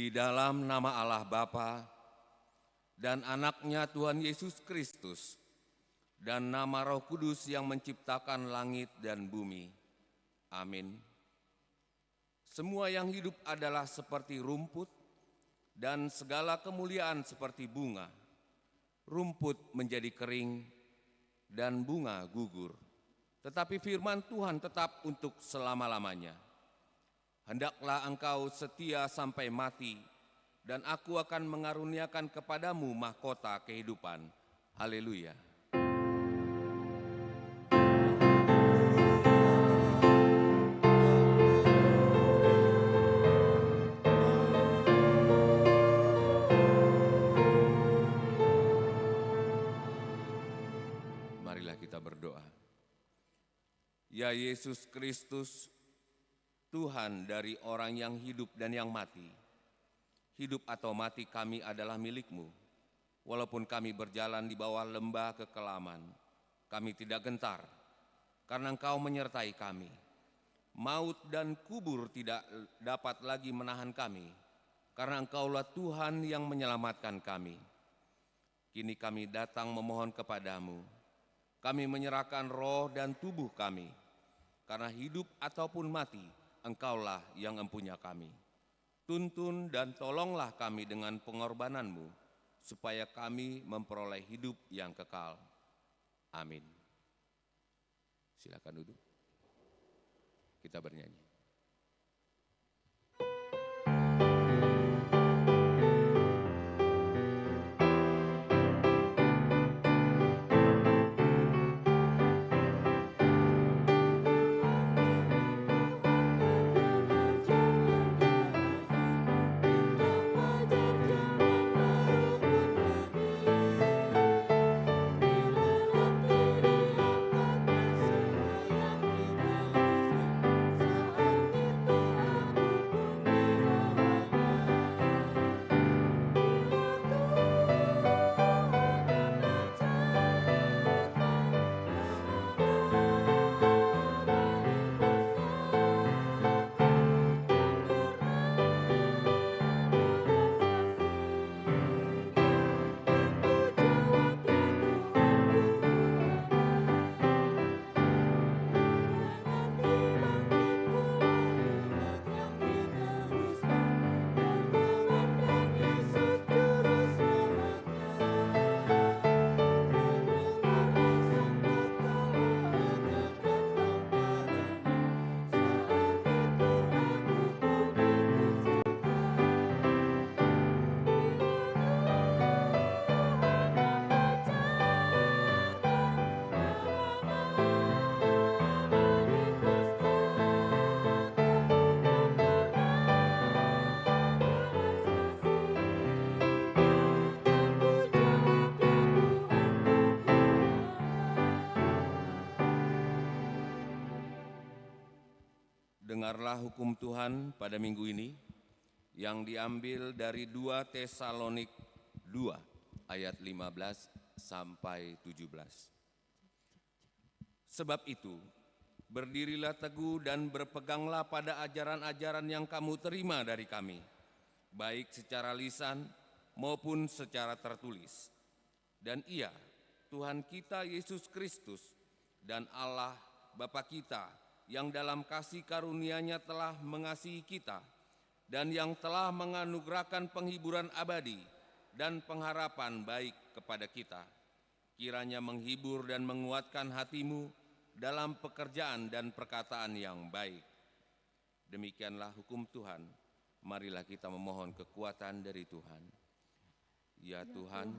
Di dalam nama Allah Bapa dan Anaknya Tuhan Yesus Kristus dan nama Roh Kudus yang menciptakan langit dan bumi. Amin. Semua yang hidup adalah seperti rumput dan segala kemuliaan seperti bunga. Rumput menjadi kering dan bunga gugur, tetapi firman Tuhan tetap untuk selama-lamanya. Hendaklah engkau setia sampai mati, dan aku akan mengaruniakan kepadamu mahkota kehidupan. Haleluya. Marilah kita berdoa. Ya Yesus Kristus, Tuhan dari orang yang hidup dan yang mati, hidup atau mati kami adalah milik-Mu. Walaupun kami berjalan di bawah lembah kekelaman, kami tidak gentar, karena Engkau menyertai kami. Maut dan kubur tidak dapat lagi menahan kami, karena Engkaulah Tuhan yang menyelamatkan kami. Kini kami datang memohon kepadamu, kami menyerahkan roh dan tubuh kami, karena hidup ataupun mati, Engkaulah yang empunya kami. Tuntun dan tolonglah kami dengan pengorbanan-Mu, supaya kami memperoleh hidup yang kekal. Amin. Silakan duduk. Kita bernyanyi. Dengarlah hukum Tuhan pada minggu ini yang diambil dari 2 Tesalonik 2 ayat 15 sampai 17. Sebab itu, berdirilah teguh dan berpeganglah pada ajaran-ajaran yang kamu terima dari kami, baik secara lisan maupun secara tertulis. Dan Ia, Tuhan kita Yesus Kristus dan Allah Bapa kita, yang dalam kasih karunia-Nya telah mengasihi kita dan yang telah menganugerahkan penghiburan abadi dan pengharapan baik kepada kita, kiranya menghibur dan menguatkan hatimu dalam pekerjaan dan perkataan yang baik. Demikianlah hukum Tuhan. Marilah kita memohon kekuatan dari Tuhan. Ya Tuhan,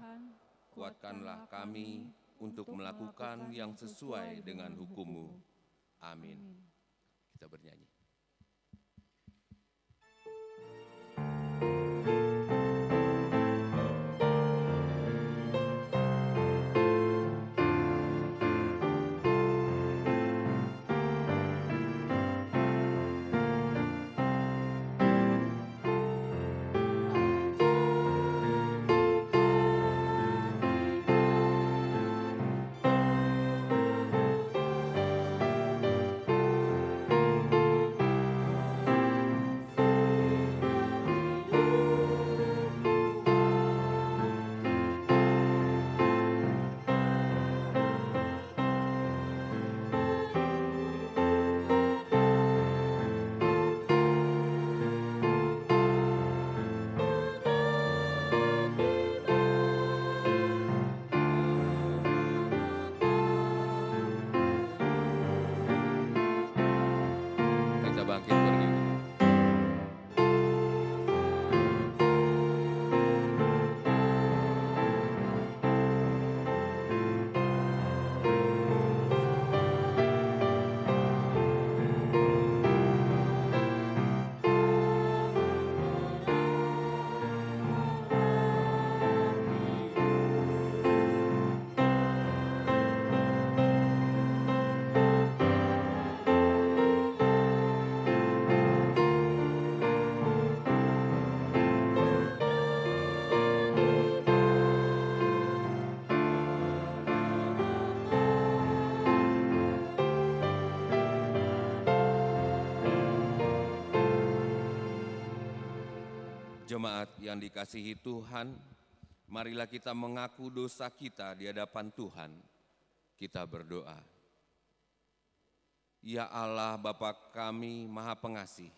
kuatkanlah kami untuk melakukan yang sesuai dengan hukum-Mu. Amin. Kita bernyanyi. Kita bangkit berdiri. Jemaat yang dikasihi Tuhan, marilah kita mengaku dosa kita di hadapan Tuhan. Kita berdoa. Ya Allah Bapa kami Maha Pengasih,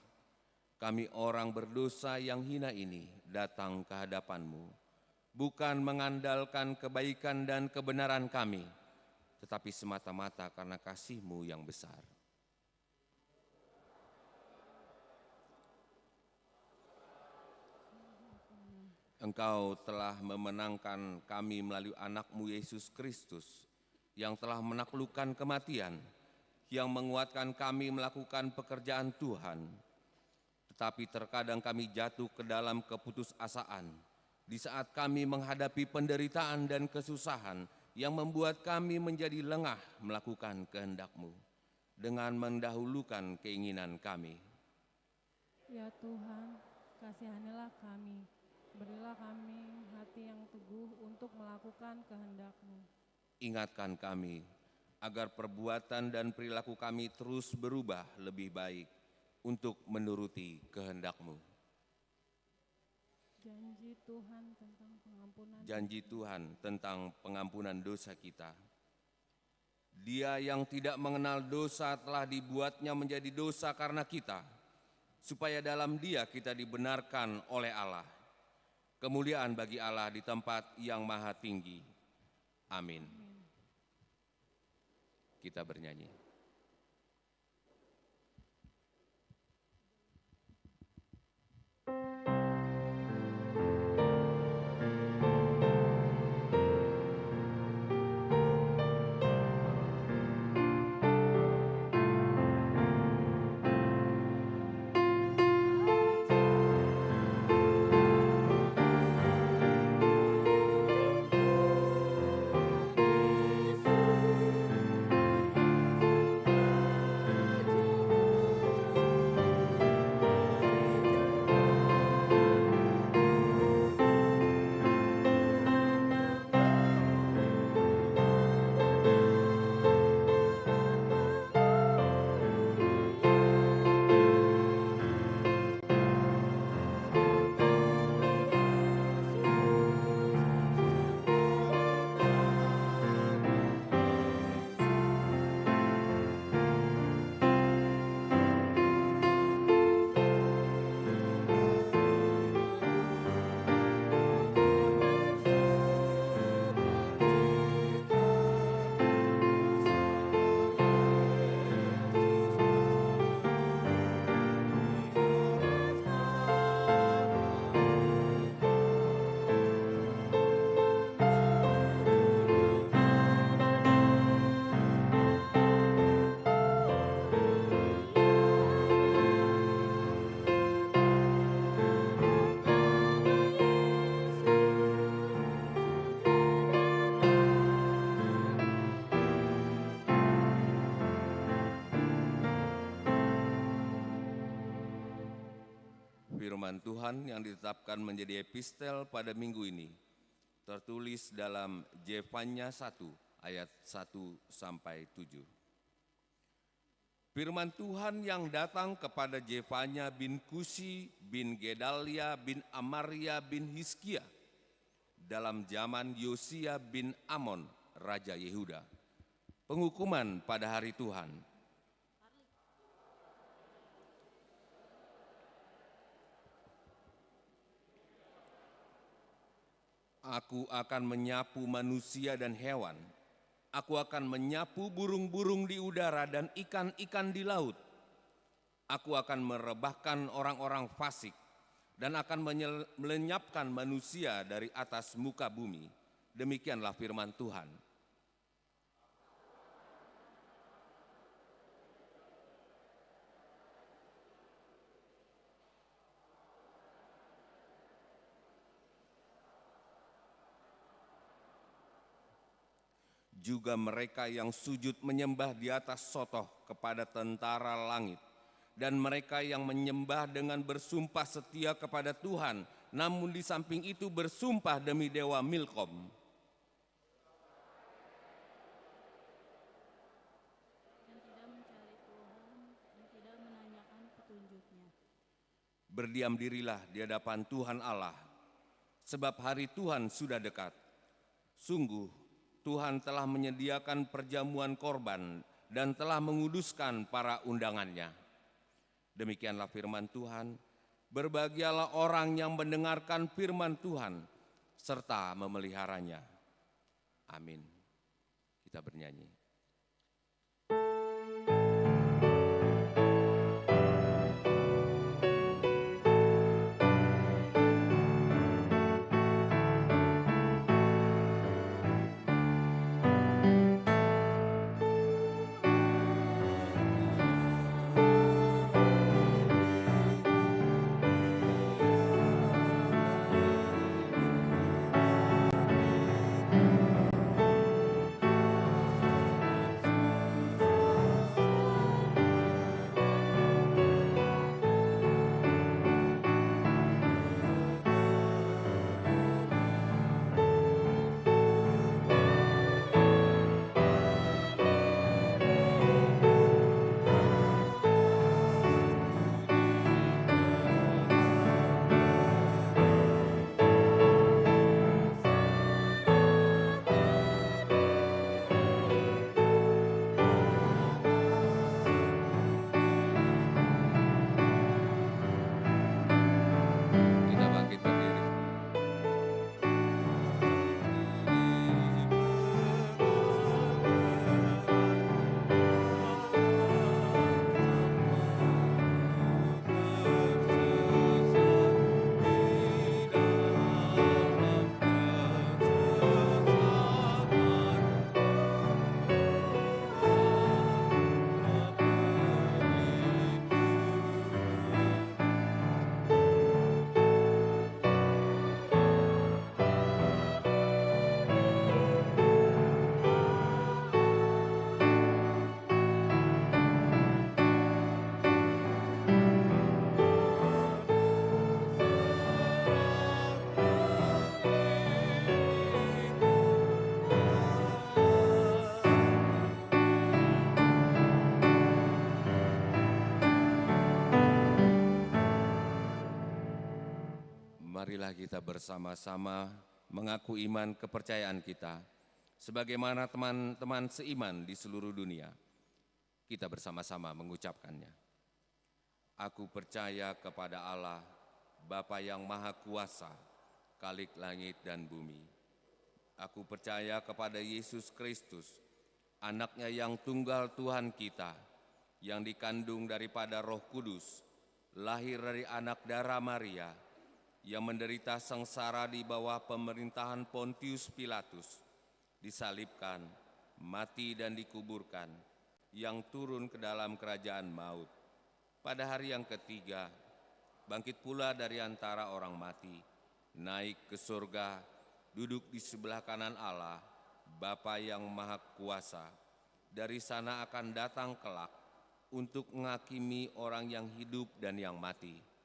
kami orang berdosa yang hina ini datang ke hadapan-Mu, bukan mengandalkan kebaikan dan kebenaran kami, tetapi semata-mata karena kasih-Mu yang besar. Engkau telah memenangkan kami melalui anak-Mu Yesus Kristus, yang telah menaklukkan kematian, yang menguatkan kami melakukan pekerjaan Tuhan. Tetapi terkadang kami jatuh ke dalam keputusasaan, di saat kami menghadapi penderitaan dan kesusahan yang membuat kami menjadi lengah melakukan kehendak-Mu, dengan mendahulukan keinginan kami. Ya Tuhan, kasihanilah kami. Berilah kami hati yang teguh untuk melakukan kehendak-Mu. Ingatkan kami, agar perbuatan dan perilaku kami terus berubah lebih baik untuk menuruti kehendak-Mu. Janji Tuhan tentang pengampunan. Janji Tuhan tentang pengampunan dosa kita. Dia yang tidak mengenal dosa telah dibuatnya menjadi dosa karena kita, supaya dalam Dia kita dibenarkan oleh Allah. Kemuliaan bagi Allah di tempat yang maha tinggi. Amin. Kita bernyanyi. Firman Tuhan yang ditetapkan menjadi epistel pada minggu ini tertulis dalam Jefanya 1 ayat 1 sampai 7. Firman Tuhan yang datang kepada Jefanya bin Kusi bin Gedalia bin Amaria bin Hizkia dalam zaman Yosia bin Amon, Raja Yehuda. Penghukuman pada hari Tuhan. Aku akan menyapu manusia dan hewan. Aku akan menyapu burung-burung di udara dan ikan-ikan di laut. Aku akan merebahkan orang-orang fasik dan akan melenyapkan manusia dari atas muka bumi. Demikianlah firman Tuhan. Juga mereka yang sujud menyembah di atas sotoh kepada tentara langit, dan mereka yang menyembah dengan bersumpah setia kepada Tuhan, namun di samping itu bersumpah demi dewa Milkom. Yang tidak mencari Tuhan dan tidak menanyakan petunjuknya. Berdiam dirilah di hadapan Tuhan Allah, sebab hari Tuhan sudah dekat. Sungguh, Tuhan telah menyediakan perjamuan korban dan telah menguduskan para undangannya. Demikianlah firman Tuhan. Berbahagialah orang yang mendengarkan firman Tuhan serta memeliharanya. Amin. Kita bernyanyi. Kita bangkit berdiri. Marilah kita bersama-sama mengaku iman kepercayaan kita, sebagaimana teman-teman seiman di seluruh dunia. Kita bersama-sama mengucapkannya. Aku percaya kepada Allah, Bapa yang Maha Kuasa, Khalik langit dan bumi. Aku percaya kepada Yesus Kristus, Anaknya yang tunggal Tuhan kita, yang dikandung daripada Roh Kudus, lahir dari anak darah Maria, yang menderita sengsara di bawah pemerintahan Pontius Pilatus, disalibkan, mati dan dikuburkan, yang turun ke dalam kerajaan maut. Pada hari yang ketiga, bangkit pula dari antara orang mati, naik ke surga, duduk di sebelah kanan Allah, Bapa yang Maha Kuasa. Dari sana akan datang kelak untuk menghakimi orang yang hidup dan yang mati.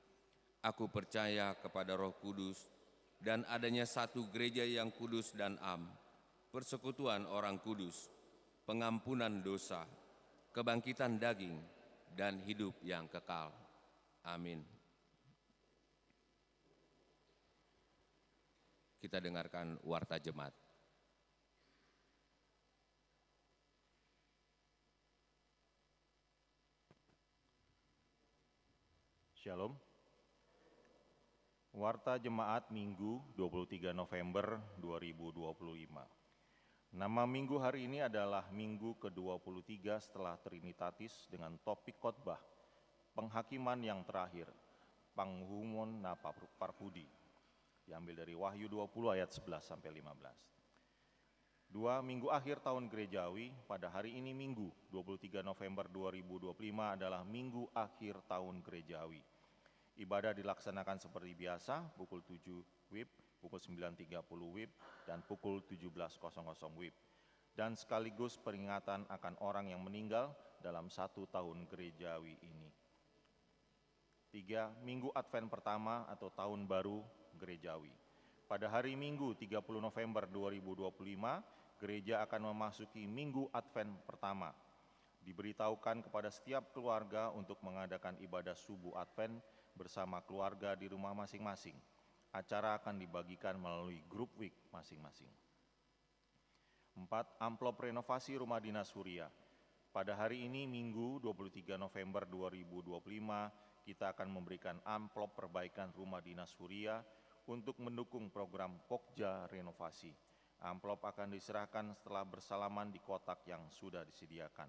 Aku percaya kepada Roh Kudus dan adanya satu gereja yang kudus dan am, persekutuan orang kudus, pengampunan dosa, kebangkitan daging, dan hidup yang kekal. Amin. Kita dengarkan warta jemaat. Shalom. Warta Jemaat Minggu 23 November 2025. Nama minggu hari ini adalah minggu ke-23 setelah Trinitatis dengan topik khotbah penghakiman yang terakhir, panghumon na parpudi, diambil dari Wahyu 20 ayat 11 sampai 15. 2. Minggu akhir tahun gerejawi, pada hari ini Minggu 23 November 2025 adalah minggu akhir tahun gerejawi. Ibadah dilaksanakan seperti biasa, pukul 7 WIB, pukul 9.30 WIB, dan pukul 17.00 WIB. Dan sekaligus peringatan akan orang yang meninggal dalam 1 tahun gerejawi ini. 3. Minggu Advent pertama atau Tahun Baru Gerejawi. Pada hari Minggu 30 November 2025, gereja akan memasuki Minggu Advent pertama. Diberitahukan kepada setiap keluarga untuk mengadakan ibadah subuh Advent bersama keluarga di rumah masing-masing. Acara akan dibagikan melalui grup week masing-masing. 4. Amplop renovasi rumah dinas Huria. Pada hari ini Minggu 23 November 2025, kita akan memberikan amplop perbaikan rumah dinas Huria untuk mendukung program Pokja renovasi. Amplop akan diserahkan setelah bersalaman di kotak yang sudah disediakan.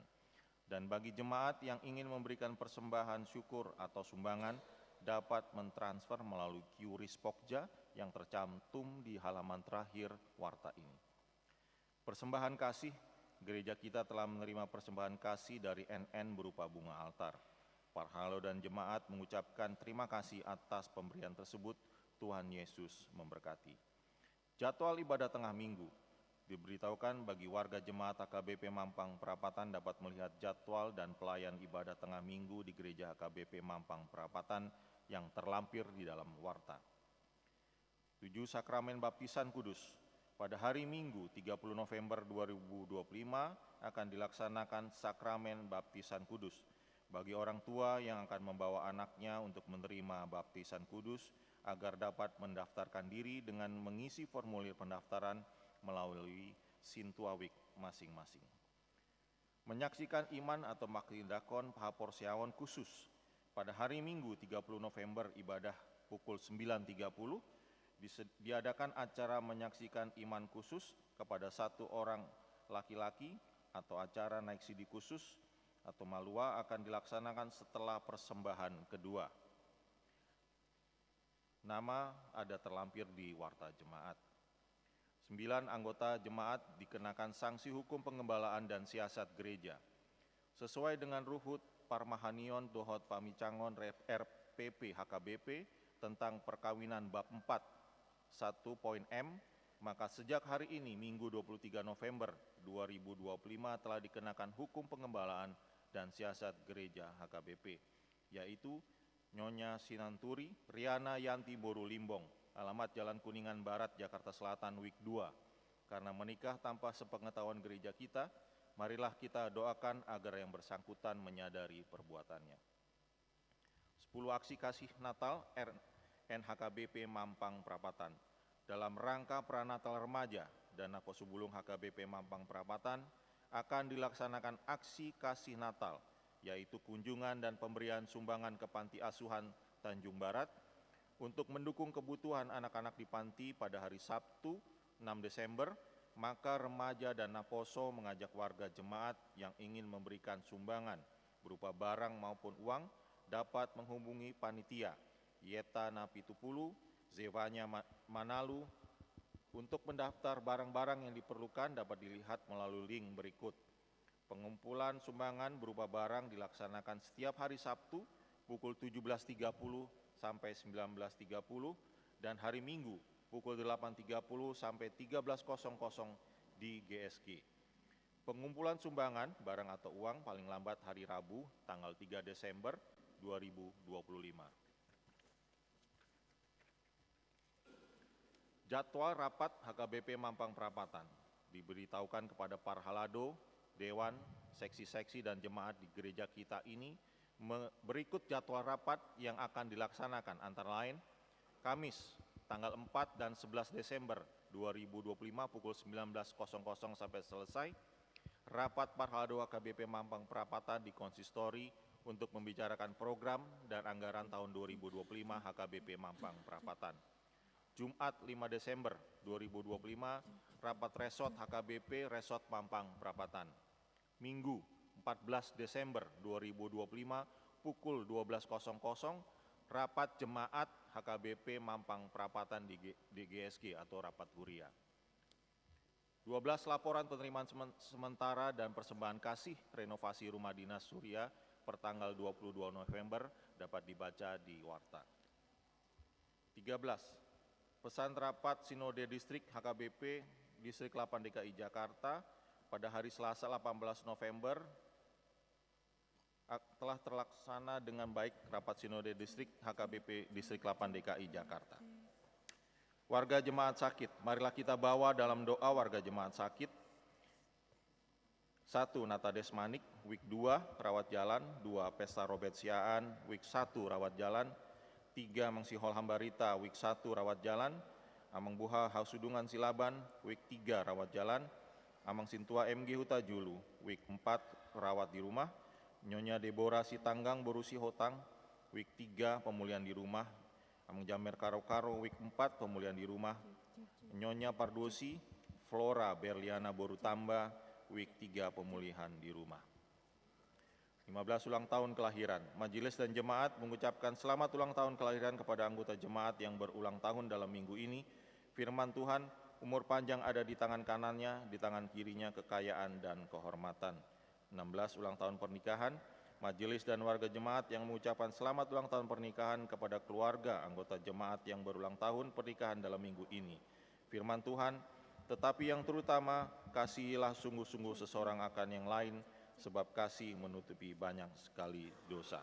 Dan bagi jemaat yang ingin memberikan persembahan syukur atau sumbangan, dapat mentransfer melalui QRIS Pokja yang tercantum di halaman terakhir warta ini. Persembahan kasih, gereja kita telah menerima persembahan kasih dari NN berupa bunga altar. Parhalo dan jemaat mengucapkan terima kasih atas pemberian tersebut. Tuhan Yesus memberkati. Jadwal ibadah tengah minggu. Diberitahukan bagi warga jemaat HKBP Mampang Perapatan dapat melihat jadwal dan pelayan ibadah tengah minggu di gereja HKBP Mampang Perapatan yang terlampir di dalam warta. 7. Sakramen Baptisan Kudus. Pada hari Minggu 30 November 2025 akan dilaksanakan Sakramen Baptisan Kudus. Bagi orang tua yang akan membawa anaknya untuk menerima baptisan kudus, agar dapat mendaftarkan diri dengan mengisi formulir pendaftaran melalui Sintuawik masing-masing. Menyaksikan iman atau Maklidakon Pahaporsiawan khusus. Pada hari Minggu 30 November ibadah pukul 9.30 diadakan acara menyaksikan iman khusus kepada 1 orang laki-laki atau acara naik sidi khusus atau malua akan dilaksanakan setelah persembahan kedua. Nama ada terlampir di warta jemaat. 9 anggota jemaat dikenakan sanksi hukum penggembalaan dan siasat gereja. Sesuai dengan Ruhut Parmahanion Dohot Pamicangon RPP HKBP tentang perkawinan bab 4 1.m, maka sejak hari ini Minggu 23 November 2025 telah dikenakan hukum penggembalaan dan siasat gereja HKBP, yaitu Nyonya Sinanturi Riana Yanti Boru Limbong, alamat Jalan Kuningan Barat, Jakarta Selatan, Wik 2. Karena menikah tanpa sepengetahuan gereja kita, marilah kita doakan agar yang bersangkutan menyadari perbuatannya. 10 aksi kasih Natal NHKBP Mampang Perapatan. Dalam rangka Pranatal Remaja dan Naposubulung HKBP Mampang Perapatan akan dilaksanakan aksi kasih Natal, yaitu kunjungan dan pemberian sumbangan ke Panti Asuhan Tanjung Barat untuk mendukung kebutuhan anak-anak di panti pada hari Sabtu 6 Desember, maka remaja dan Naposo mengajak warga jemaat yang ingin memberikan sumbangan berupa barang maupun uang dapat menghubungi panitia Yeta Napitupulu, Zevanya Manalu. Untuk mendaftar barang-barang yang diperlukan dapat dilihat melalui link berikut. Pengumpulan sumbangan berupa barang dilaksanakan setiap hari Sabtu pukul 17.30 sampai 19.30 dan hari Minggu pukul 8.30 sampai 13.00 di GSG. Pengumpulan sumbangan barang atau uang paling lambat hari Rabu tanggal 3 Desember 2025. Jadwal rapat HKBP Mampang Perapatan diberitahukan kepada Parhalado, Dewan, seksi-seksi dan jemaat di gereja kita ini berikut jadwal rapat yang akan dilaksanakan antara lain Kamis tanggal 4 dan 11 Desember 2025 pukul 19.00 sampai selesai, rapat Parhalado HKBP Mampang Perapatan di konsistori untuk membicarakan program dan anggaran tahun 2025 HKBP Mampang Perapatan. Jumat 5 Desember 2025, rapat Resort HKBP Resort Mampang Perapatan. Minggu 14 Desember 2025, pukul 12.00 rapat jemaat HKBP Mampang Perapatan di GSG atau rapat Huria. 12 laporan penerimaan sementara dan persembahan kasih renovasi rumah dinas Surya per tanggal 22 November dapat dibaca di Warta. 13. Pesan rapat Sinode Distrik HKBP Distrik 8 DKI Jakarta pada hari Selasa 18 November telah terlaksana dengan baik rapat Sinode Distrik HKBP Distrik 8 DKI Jakarta. Warga jemaat sakit, marilah kita bawa dalam doa warga jemaat sakit. 1. Nata Desmanik, Week 2, rawat jalan. 2. Pesta Robert Siaan, Week 1, rawat jalan. 3. Mengsihol Hambarita, Week 1, rawat jalan. Amang Buha Hausudungan Silaban, Week 3, rawat jalan. Amang Sintua MG Huta Julu, Week 4, rawat di rumah. Nyonya Deborah Sitanggang Borusi Hotang, Week 3, pemulihan di rumah. Amang Jamer Karo-Karo, Week 4, pemulihan di rumah. Nyonya Pardosi Flora Berliana Borutamba, Week 3, pemulihan di rumah. 15 ulang tahun kelahiran. Majelis dan jemaat mengucapkan selamat ulang tahun kelahiran kepada anggota jemaat yang berulang tahun dalam minggu ini. Firman Tuhan, umur panjang ada di tangan kanannya, di tangan kirinya kekayaan dan kehormatan. 16 ulang tahun pernikahan. Majelis dan warga jemaat yang mengucapkan selamat ulang tahun pernikahan kepada keluarga anggota jemaat yang berulang tahun pernikahan dalam minggu ini. Firman Tuhan, tetapi yang terutama, kasihilah sungguh-sungguh seseorang akan yang lain, sebab kasih menutupi banyak sekali dosa.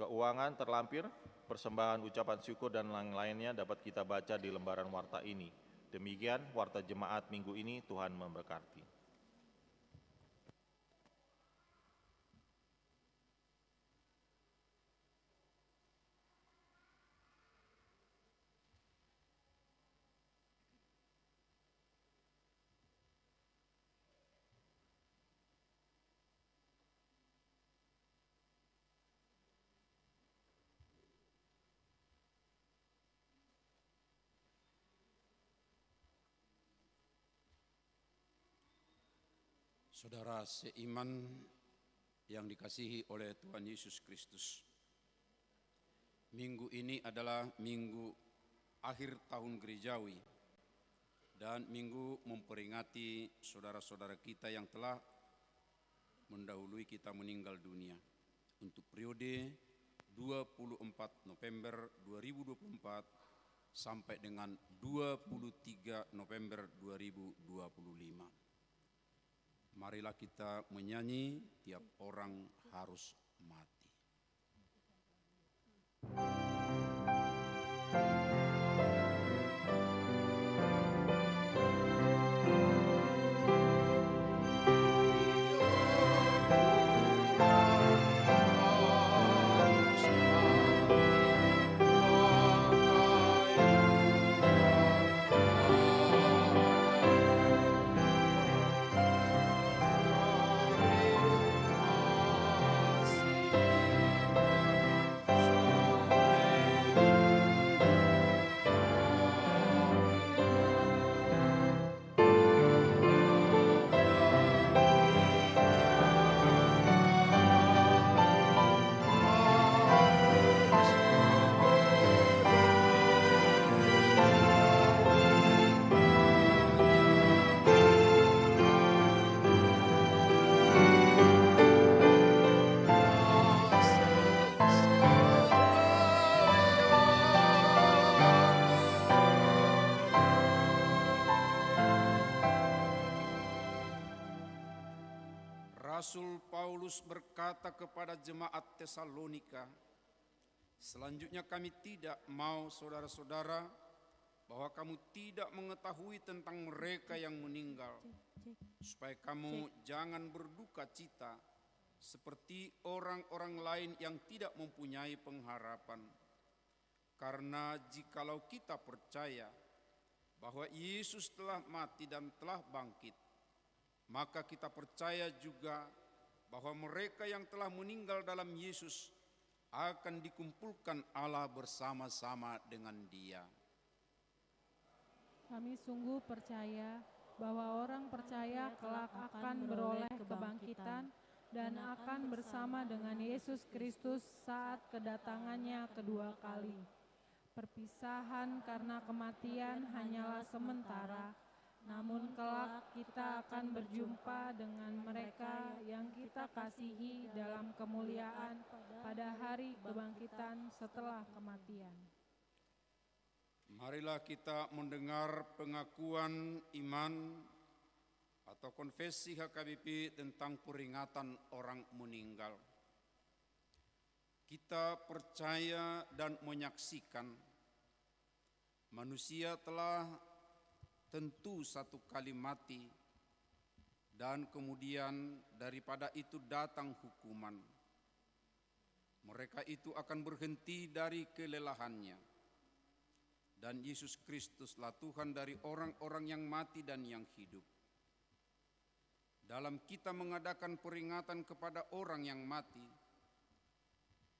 Keuangan terlampir, persembahan ucapan syukur dan lain-lainnya dapat kita baca di lembaran warta ini. Demikian warta jemaat minggu ini, Tuhan memberkati. Saudara seiman yang dikasihi oleh Tuhan Yesus Kristus, minggu ini adalah minggu akhir tahun gerejawi dan minggu memperingati saudara-saudara kita yang telah mendahului kita meninggal dunia untuk periode 24 November 2024 sampai dengan 23 November 2025. Marilah kita menyanyi tiap orang harus mati. Rasul Paulus berkata kepada jemaat Tesalonika, selanjutnya kami tidak mau saudara-saudara bahwa kamu tidak mengetahui tentang mereka yang meninggal, supaya kamu jangan berduka cita seperti orang-orang lain yang tidak mempunyai pengharapan. Karena jikalau kita percaya bahwa Yesus telah mati dan telah bangkit, maka kita percaya juga bahwa mereka yang telah meninggal dalam Yesus akan dikumpulkan Allah bersama-sama dengan Dia. Kami sungguh percaya bahwa orang percaya kelak akan beroleh kebangkitan dan akan bersama dengan Yesus Kristus saat kedatangannya kedua kali. Perpisahan karena kematian hanyalah sementara, namun kelak kita akan berjumpa dengan mereka yang kita kasihi dalam kemuliaan pada hari kebangkitan setelah kematian. Marilah kita mendengar pengakuan iman atau konfesi HKBP tentang peringatan orang meninggal. Kita percaya dan menyaksikan manusia telah tentu satu kali mati dan kemudian daripada itu datang hukuman. Mereka itu akan berhenti dari kelelahannya. Dan Yesus Kristuslah Tuhan dari orang-orang yang mati dan yang hidup. Dalam kita mengadakan peringatan kepada orang yang mati,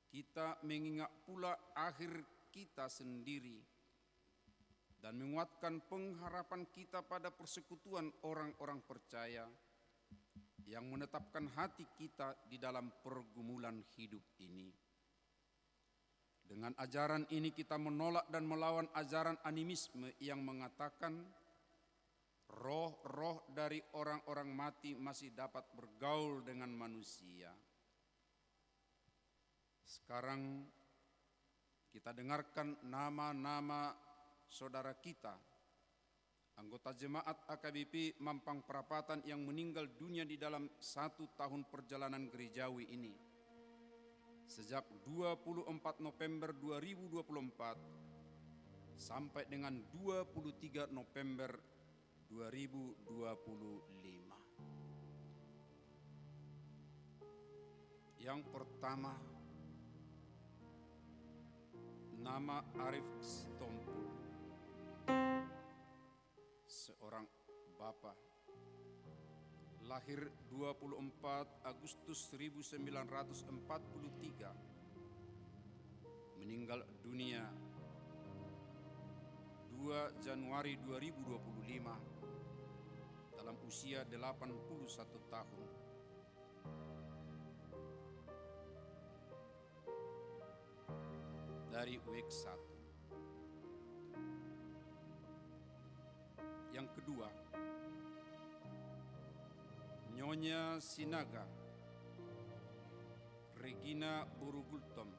kita mengingat pula akhir kita sendiri dan menguatkan pengharapan kita pada persekutuan orang-orang percaya yang menetapkan hati kita di dalam pergumulan hidup ini. Dengan ajaran ini kita menolak dan melawan ajaran animisme yang mengatakan roh-roh dari orang-orang mati masih dapat bergaul dengan manusia. Sekarang kita dengarkan nama-nama saudara kita, anggota jemaat AKBP Mampang Perapatan yang meninggal dunia di dalam 1 tahun perjalanan gerejawi ini. Sejak 24 November 2024 sampai dengan 23 November 2025. Yang pertama, nama Arif Sitompul, seorang bapak, lahir 24 Agustus 1943, meninggal dunia 2 Januari 2025 dalam usia 81 tahun. Dari WEK 1. Yang kedua, Nyonya Sinaga Regina Burugultom,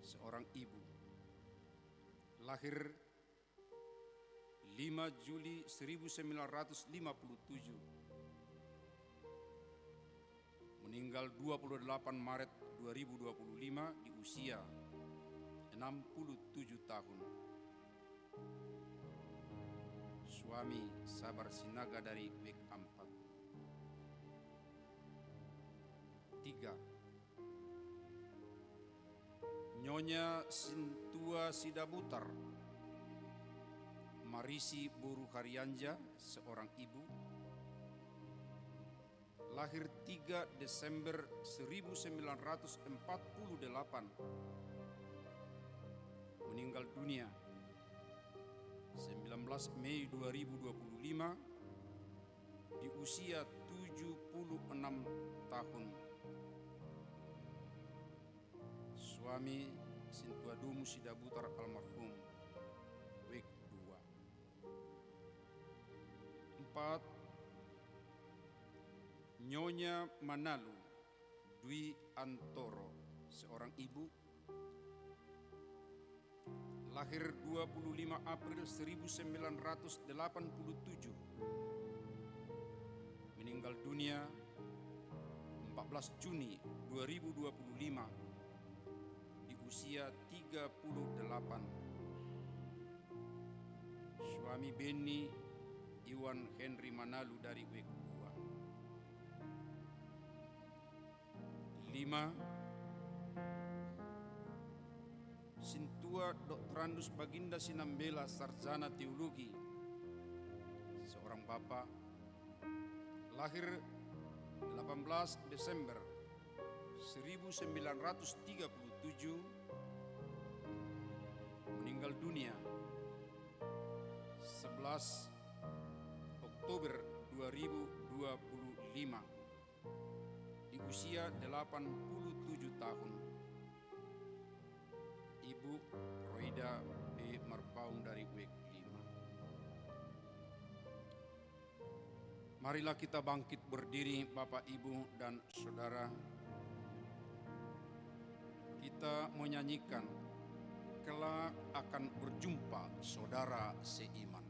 seorang ibu, lahir 5 Juli 1957, meninggal 28 Maret 2025 di usia 67 tahun. Suami Sabar Sinaga dari WEK 4. 3. Nyonya Sintua Sidabutar Marisi Buru Haryanja, seorang ibu, lahir 3 Desember 1948, meninggal dunia 19 Mei 2025 di usia 76 tahun. Suami Sintuadumu Sidabutar almarhum, WEK 2. 4. Nyonya Manalu Dwi Antoro, seorang ibu, lahir 25 April 1987, meninggal dunia 14 Juni 2025 di usia 38. Suami Beni Iwan Henry Manalu dari WEK 2. 5. Sintua Dr. Andus Baginda Sinambela, sarjana teologi, seorang bapak, lahir 18 Desember 1937, meninggal dunia 11 Oktober 2025 usia 87 tahun. Ibu Roida B. Marpaung dari WEG 5. Marilah kita bangkit berdiri, Bapak, Ibu, dan Saudara. Kita menyanyikan kelak akan berjumpa saudara seiman.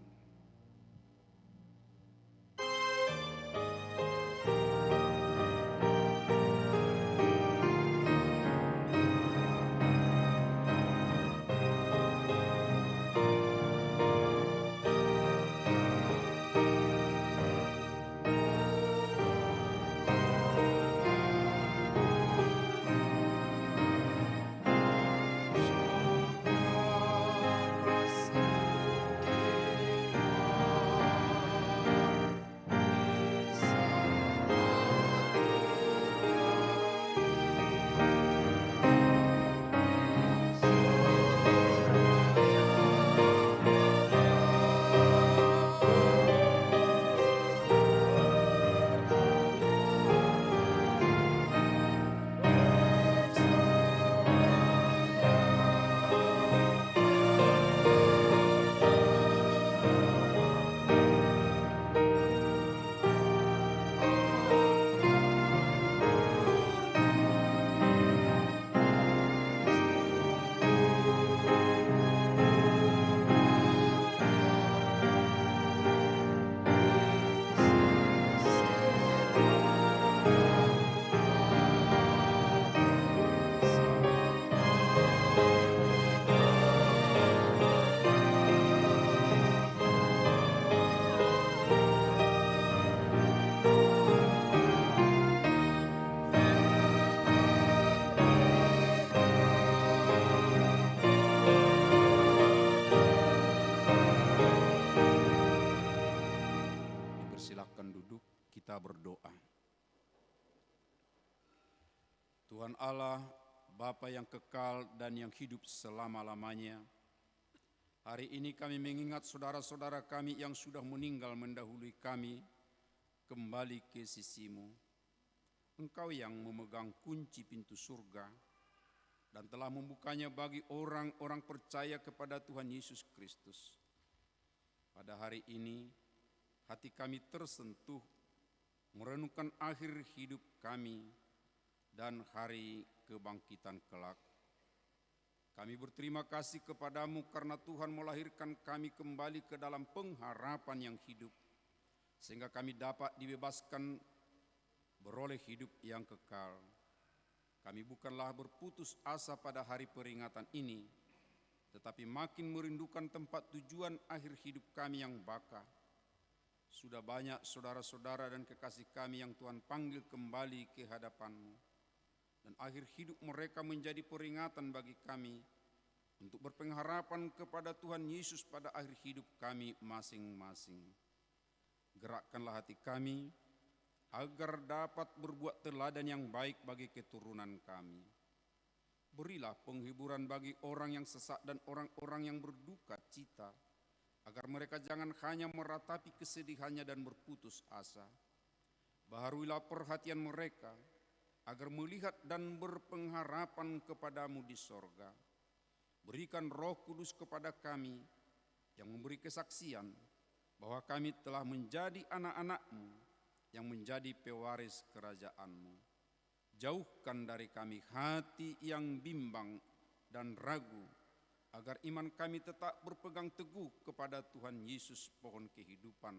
Silakan duduk, kita berdoa. Tuhan Allah, Bapa yang kekal dan yang hidup selama-lamanya, hari ini kami mengingat saudara-saudara kami yang sudah meninggal mendahului kami kembali ke sisi-Mu. Engkau yang memegang kunci pintu surga dan telah membukanya bagi orang-orang percaya kepada Tuhan Yesus Kristus. Pada hari ini, hati kami tersentuh merenungkan akhir hidup kami dan hari kebangkitan kelak. Kami berterima kasih kepadamu karena Tuhan melahirkan kami kembali ke dalam pengharapan yang hidup, sehingga kami dapat dibebaskan beroleh hidup yang kekal. Kami bukanlah berputus asa pada hari peringatan ini, tetapi makin merindukan tempat tujuan akhir hidup kami yang baka. Sudah banyak saudara-saudara dan kekasih kami yang Tuhan panggil kembali ke hadapan-Mu. Dan akhir hidup mereka menjadi peringatan bagi kami untuk berpengharapan kepada Tuhan Yesus pada akhir hidup kami masing-masing. Gerakkanlah hati kami agar dapat berbuat teladan yang baik bagi keturunan kami. Berilah penghiburan bagi orang yang sesat dan orang-orang yang berduka cita, agar mereka jangan hanya meratapi kesedihannya dan berputus asa. Baharuilah perhatian mereka, agar melihat dan berpengharapan kepadamu di sorga. Berikan Roh Kudus kepada kami, yang memberi kesaksian bahwa kami telah menjadi anak-anak-Mu, yang menjadi pewaris kerajaan-Mu. Jauhkan dari kami hati yang bimbang dan ragu, agar iman kami tetap berpegang teguh kepada Tuhan Yesus pohon kehidupan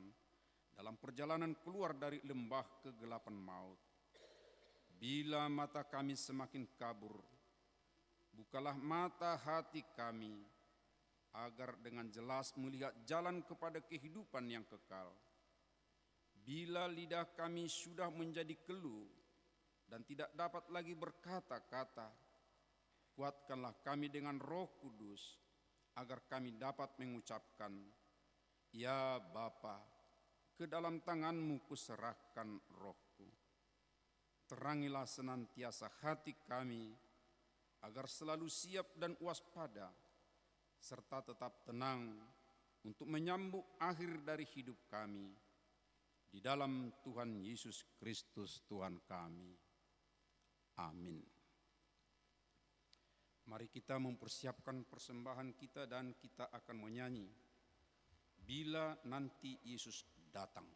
dalam perjalanan keluar dari lembah kegelapan maut. Bila mata kami semakin kabur, bukalah mata hati kami, agar dengan jelas melihat jalan kepada kehidupan yang kekal. Bila lidah kami sudah menjadi keluh dan tidak dapat lagi berkata-kata, kuatkanlah kami dengan Roh Kudus, agar kami dapat mengucapkan, Ya Bapa, ke dalam tangan-Mu kuserahkan rohku. Terangilah senantiasa hati kami, agar selalu siap dan waspada, serta tetap tenang untuk menyambut akhir dari hidup kami. Di dalam Tuhan Yesus Kristus Tuhan kami. Amin. Mari kita mempersiapkan persembahan kita dan kita akan menyanyi Bila Nanti Yesus Datang.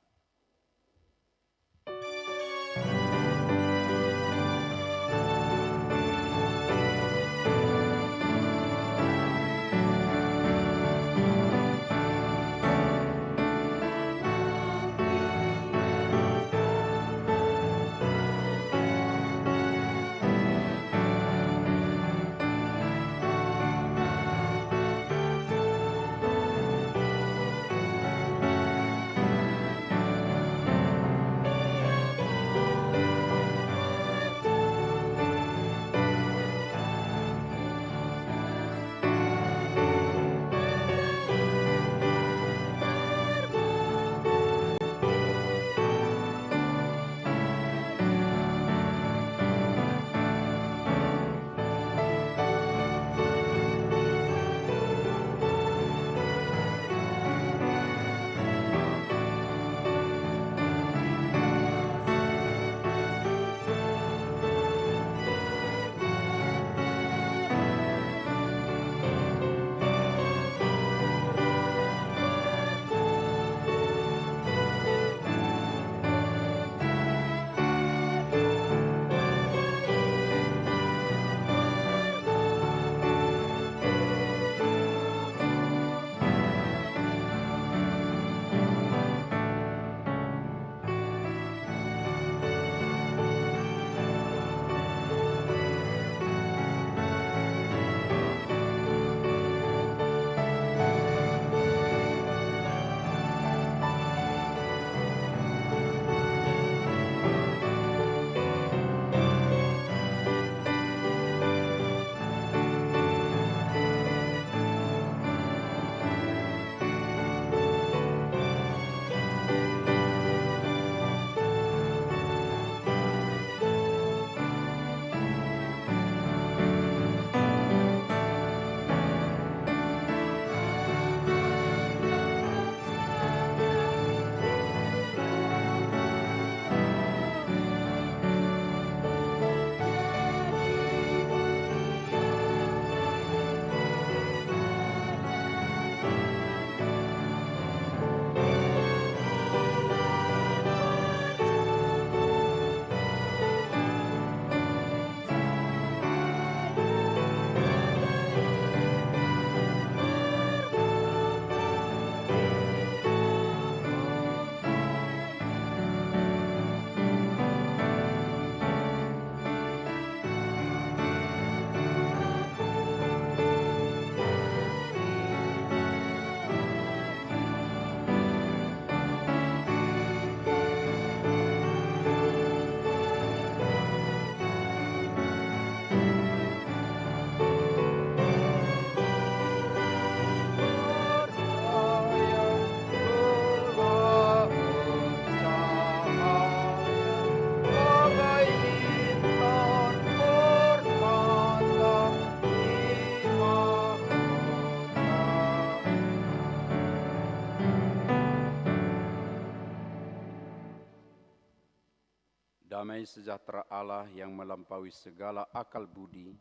Damai sejahtera Allah yang melampaui segala akal budi,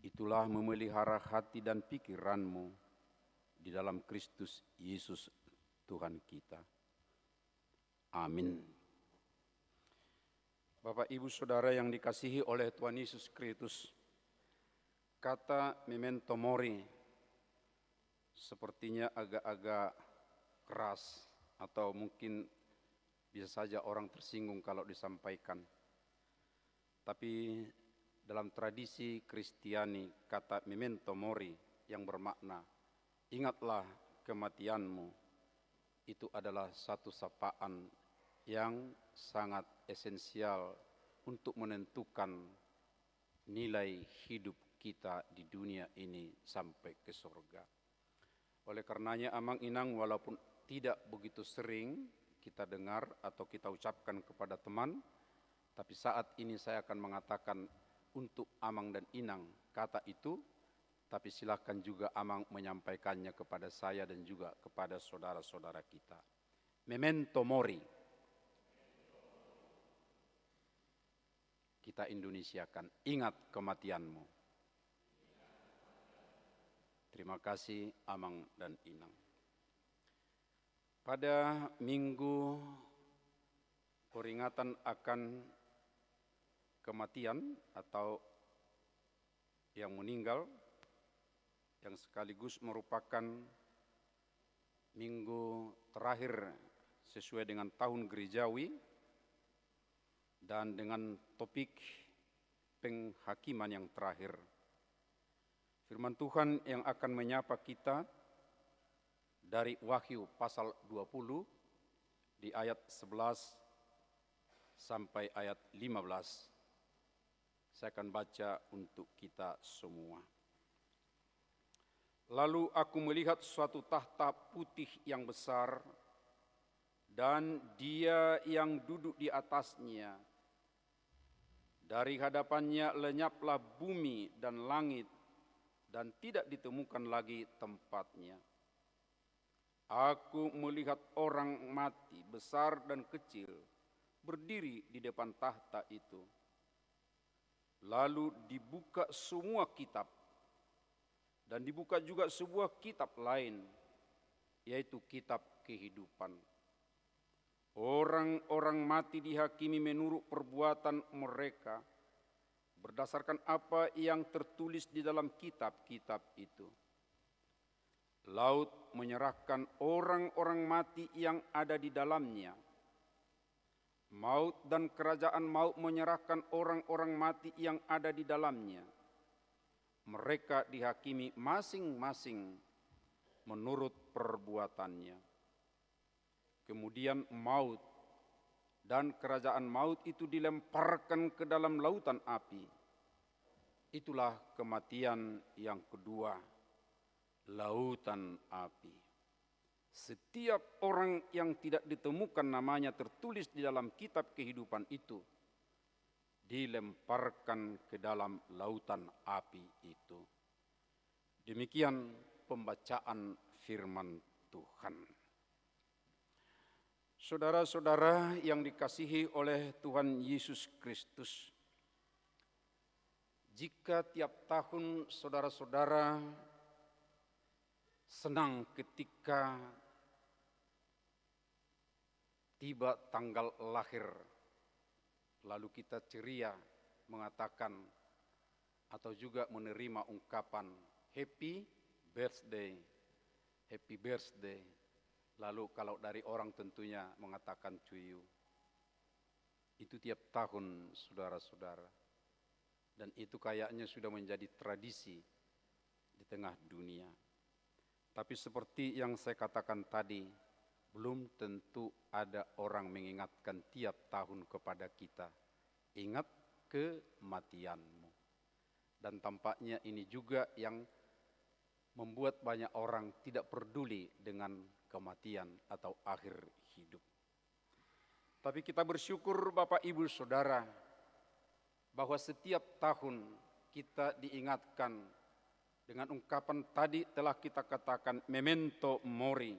itulah memelihara hati dan pikiranmu di dalam Kristus Yesus Tuhan kita. Amin. Bapak, Ibu, Saudara yang dikasihi oleh Tuhan Yesus Kristus, kata memento mori sepertinya agak-agak keras atau mungkin bisa saja orang tersinggung kalau disampaikan. Tapi dalam tradisi Kristiani, kata memento mori yang bermakna ingatlah kematianmu, itu adalah satu sapaan yang sangat esensial untuk menentukan nilai hidup kita di dunia ini sampai ke surga. Oleh karenanya amang inang walaupun tidak begitu sering kita dengar atau kita ucapkan kepada teman, tapi saat ini saya akan mengatakan untuk amang dan inang kata itu, tapi silakan juga amang menyampaikannya kepada saya dan juga kepada saudara-saudara kita. Memento mori. Kita Indonesiakan, ingat kematianmu. Terima kasih Amang dan Inang. Pada minggu peringatan akan kematian atau yang meninggal, yang sekaligus merupakan minggu terakhir sesuai dengan tahun gerejawi dan dengan topik penghakiman yang terakhir. Firman Tuhan yang akan menyapa kita dari Wahyu pasal 20 di ayat 11 sampai ayat 15. Saya akan baca untuk kita semua. Lalu aku melihat suatu tahta putih yang besar dan Dia yang duduk di atasnya. Dari hadapannya lenyaplah bumi dan langit dan tidak ditemukan lagi tempatnya. Aku melihat orang mati besar dan kecil berdiri di depan tahta itu. Lalu dibuka semua kitab dan dibuka juga sebuah kitab lain, yaitu kitab kehidupan. Orang-orang mati dihakimi menurut perbuatan mereka berdasarkan apa yang tertulis di dalam kitab-kitab itu. Laut menyerahkan orang-orang mati yang ada di dalamnya. Maut dan kerajaan maut menyerahkan orang-orang mati yang ada di dalamnya. Mereka dihakimi masing-masing menurut perbuatannya. Kemudian maut dan kerajaan maut itu dilemparkan ke dalam lautan api. Itulah kematian yang kedua, lautan api. Setiap orang yang tidak ditemukan namanya tertulis di dalam kitab kehidupan itu dilemparkan ke dalam lautan api itu. Demikian pembacaan firman Tuhan. Saudara-saudara yang dikasihi oleh Tuhan Yesus Kristus, jika tiap tahun saudara-saudara senang ketika tiba tanggal lahir, lalu kita ceria mengatakan atau juga menerima ungkapan happy birthday, happy birthday. Lalu kalau dari orang tentunya mengatakan to you. Itu tiap tahun saudara-saudara. Dan itu kayaknya sudah menjadi tradisi di tengah dunia. Tapi seperti yang saya katakan tadi, belum tentu ada orang mengingatkan tiap tahun kepada kita. Ingat kematianmu. Dan tampaknya ini juga yang membuat banyak orang tidak peduli dengan kematian atau akhir hidup. Tapi kita bersyukur Bapak Ibu Saudara bahwa setiap tahun kita diingatkan dengan ungkapan tadi telah kita katakan memento mori,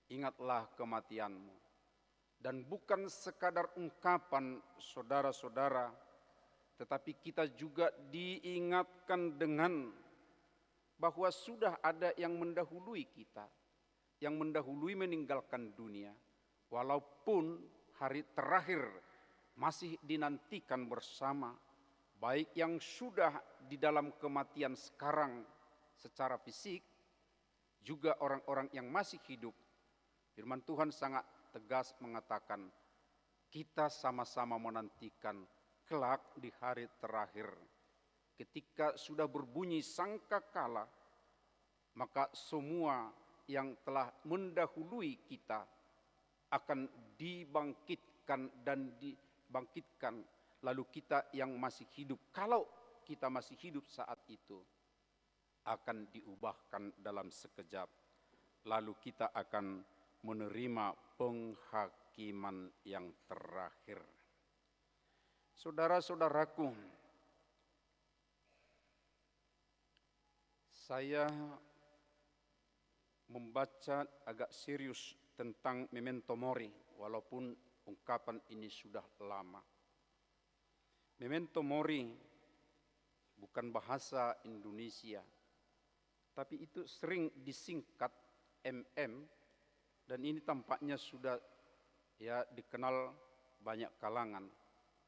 ingatlah kematianmu. Dan bukan sekadar ungkapan saudara-saudara, tetapi kita juga diingatkan dengan bahwa sudah ada yang mendahului kita, yang mendahului meninggalkan dunia, walaupun hari terakhir masih dinantikan bersama, baik yang sudah di dalam kematian sekarang secara fisik, juga orang-orang yang masih hidup. Firman Tuhan sangat tegas mengatakan, kita sama-sama menantikan kelak di hari terakhir, ketika sudah berbunyi sangkakala, maka semua yang telah mendahului kita akan dibangkitkan dan dibangkitkan. Lalu kita yang masih hidup, kalau kita masih hidup saat itu, akan diubahkan dalam sekejap. Lalu kita akan menerima penghakiman yang terakhir. Saudara-saudaraku, saya membaca agak serius tentang memento mori, walaupun ungkapan ini sudah lama. Memento mori bukan bahasa Indonesia, tapi itu sering disingkat MM, dan ini tampaknya sudah dikenal banyak kalangan.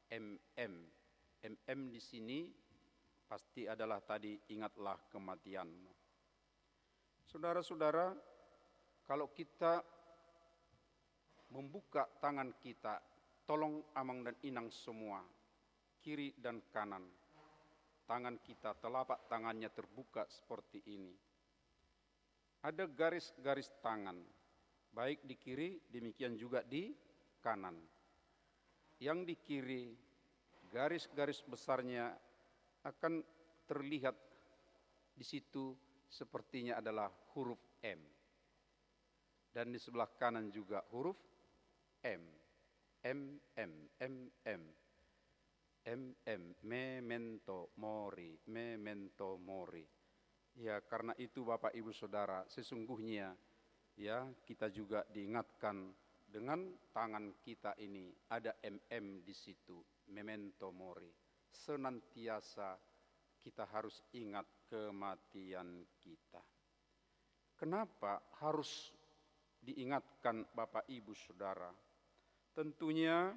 MM di sini pasti adalah tadi ingatlah kematianmu. Saudara-saudara, kalau kita membuka tangan kita, tolong amang dan inang semua, kiri dan kanan, tangan kita, telapak tangannya terbuka seperti ini. Ada garis-garis tangan, baik di kiri, demikian juga di kanan. Yang di kiri, garis-garis besarnya akan terlihat di situ sepertinya adalah huruf M. Dan di sebelah kanan juga huruf M. Memento mori, memento mori. Ya, karena itu Bapak Ibu Saudara, sesungguhnya kita juga diingatkan dengan tangan kita ini ada MM di situ, memento mori. Senantiasa kita harus ingat kematian kita. Kenapa harus diingatkan Bapak Ibu Saudara? Tentunya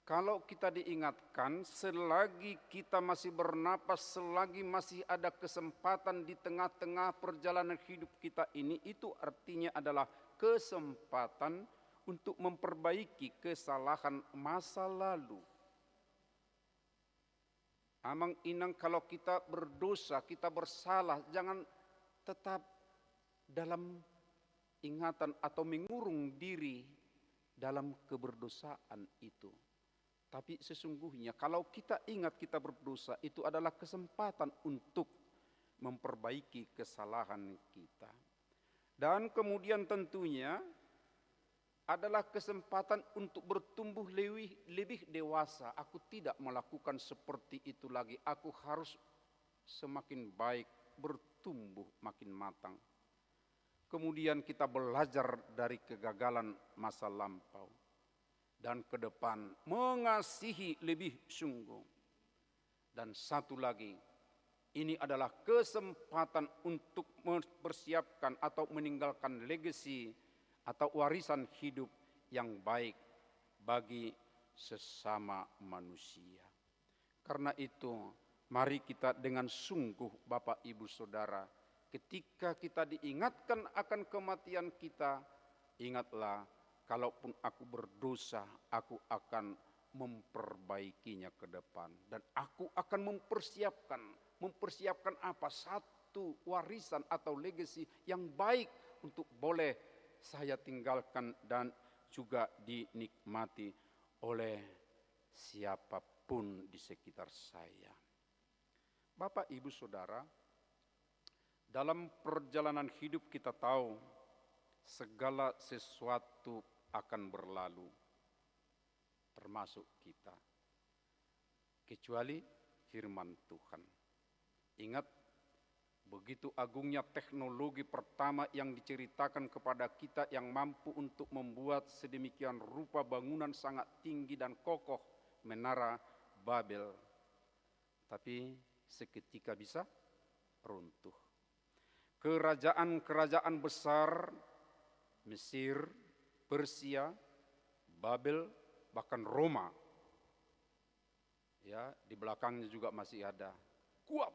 kalau kita diingatkan, selagi kita masih bernapas, selagi masih ada kesempatan di tengah-tengah perjalanan hidup kita ini, itu artinya adalah kesempatan untuk memperbaiki kesalahan masa lalu. Amang inang, kalau kita berdosa, kita bersalah, jangan tetap dalam ingatan atau mengurung diri dalam keberdosaan itu. Tapi sesungguhnya kalau kita ingat kita berdosa, itu adalah kesempatan untuk memperbaiki kesalahan kita. Dan kemudian tentunya adalah kesempatan untuk bertumbuh lebih dewasa. Aku tidak melakukan seperti itu lagi. Aku harus semakin baik, bertumbuh makin matang. Kemudian kita belajar dari kegagalan masa lampau. Dan ke depan mengasihi lebih sungguh. Dan satu lagi, ini adalah kesempatan untuk mempersiapkan atau meninggalkan legacy atau warisan hidup yang baik bagi sesama manusia. Karena itu, mari kita dengan sungguh Bapak Ibu Saudara, ketika kita diingatkan akan kematian kita, ingatlah, kalaupun aku berdosa, aku akan memperbaikinya ke depan. Dan aku akan mempersiapkan apa? Satu warisan atau legacy yang baik untuk boleh saya tinggalkan dan juga dinikmati oleh siapapun di sekitar saya. Bapak, Ibu, Saudara, dalam perjalanan hidup kita tahu segala sesuatu akan berlalu, termasuk kita, kecuali firman Tuhan. Ingat, begitu agungnya teknologi pertama yang diceritakan kepada kita yang mampu untuk membuat sedemikian rupa bangunan sangat tinggi dan kokoh, menara Babel. Tapi seketika bisa runtuh. Kerajaan-kerajaan besar, Mesir, Persia, Babel, bahkan Roma, di belakangnya juga masih ada, kuat,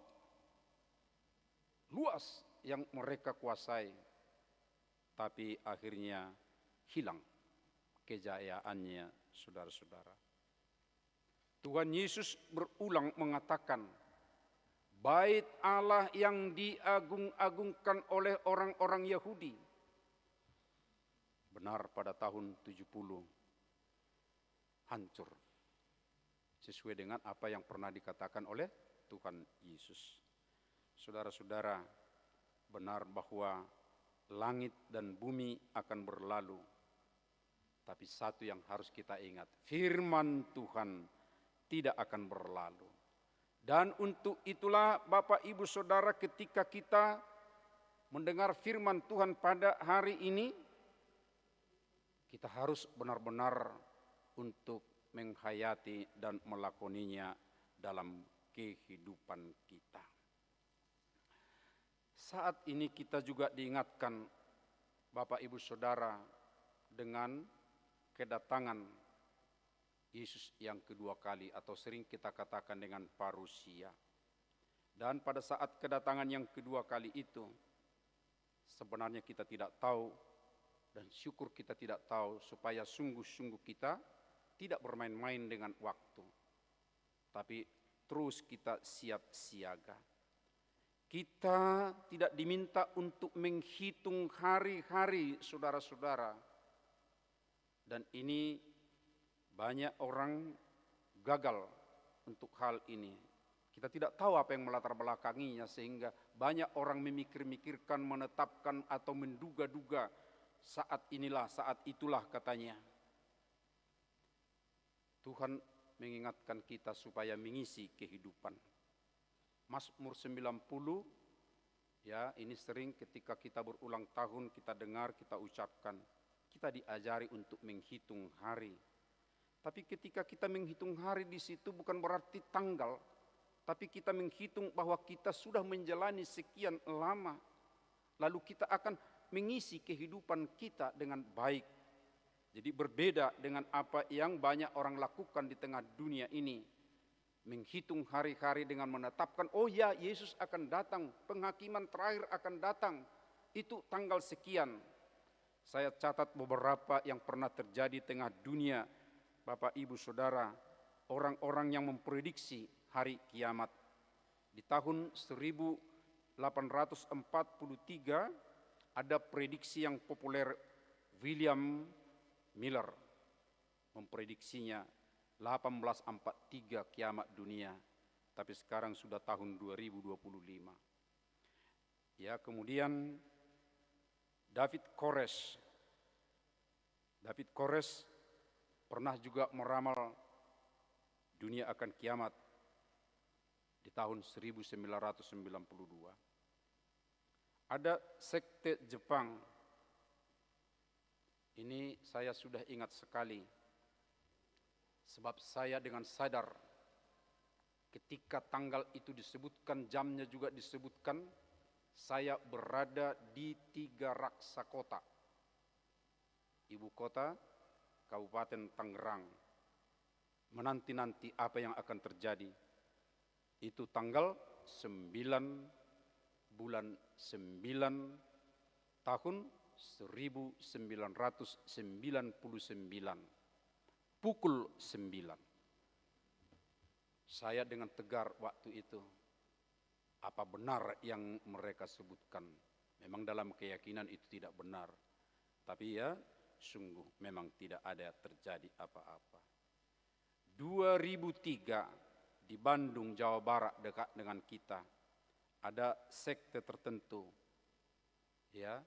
luas yang mereka kuasai, tapi akhirnya hilang kejayaannya, saudara-saudara. Tuhan Yesus berulang mengatakan, bait Allah yang diagung-agungkan oleh orang-orang Yahudi, benar pada tahun 70 hancur, sesuai dengan apa yang pernah dikatakan oleh Tuhan Yesus. Saudara-saudara, benar bahwa langit dan bumi akan berlalu. Tapi satu yang harus kita ingat, firman Tuhan tidak akan berlalu. Dan untuk itulah Bapak Ibu Saudara, ketika kita mendengar firman Tuhan pada hari ini, kita harus benar-benar untuk menghayati dan melakoninya dalam kehidupan kita. Saat ini kita juga diingatkan, Bapak Ibu Saudara, dengan kedatangan Yesus yang kedua kali, atau sering kita katakan dengan parusia. Dan pada saat kedatangan yang kedua kali itu, sebenarnya kita tidak tahu, dan syukur kita tidak tahu, supaya sungguh-sungguh kita tidak bermain-main dengan waktu, tapi terus kita siap siaga. Kita tidak diminta untuk menghitung hari-hari, saudara-saudara. Dan ini banyak orang gagal untuk hal ini. Kita tidak tahu apa yang melatar belakanginya, sehingga banyak orang memikir-mikirkan, menetapkan atau menduga-duga saat inilah, saat itulah katanya. Tuhan mengingatkan kita supaya mengisi kehidupan. Mazmur 90, ya, ini sering ketika kita berulang tahun kita dengar, kita ucapkan, kita diajari untuk menghitung hari. Tapi ketika kita menghitung hari di situ bukan berarti tanggal, tapi kita menghitung bahwa kita sudah menjalani sekian lama, lalu kita akan mengisi kehidupan kita dengan baik. Jadi berbeda dengan apa yang banyak orang lakukan di tengah dunia ini. Menghitung hari-hari dengan menetapkan, oh ya, Yesus akan datang, penghakiman terakhir akan datang, itu tanggal sekian. Saya catat beberapa yang pernah terjadi di tengah dunia, Bapak Ibu Saudara, orang-orang yang memprediksi hari kiamat. Di tahun 1843 ada prediksi yang populer, William Miller memprediksinya 1843 kiamat dunia, tapi sekarang sudah tahun 2025. Ya, kemudian David Koresh pernah juga meramal dunia akan kiamat di tahun 1992. Ada sekte Jepang, ini saya sudah ingat sekali, sebab saya dengan sadar ketika tanggal itu disebutkan, jamnya juga disebutkan, saya berada di 3 raksa kota. Ibu kota Kabupaten Tangerang, menanti-nanti apa yang akan terjadi. Itu tanggal 9 bulan 9 tahun 1999 pukul 9. Saya dengan tegar waktu itu, apa benar yang mereka sebutkan? Memang dalam keyakinan itu tidak benar, tapi ya sungguh memang tidak ada terjadi apa-apa. 2003 di Bandung, Jawa Barat, dekat dengan kita, ada sekte tertentu, ya,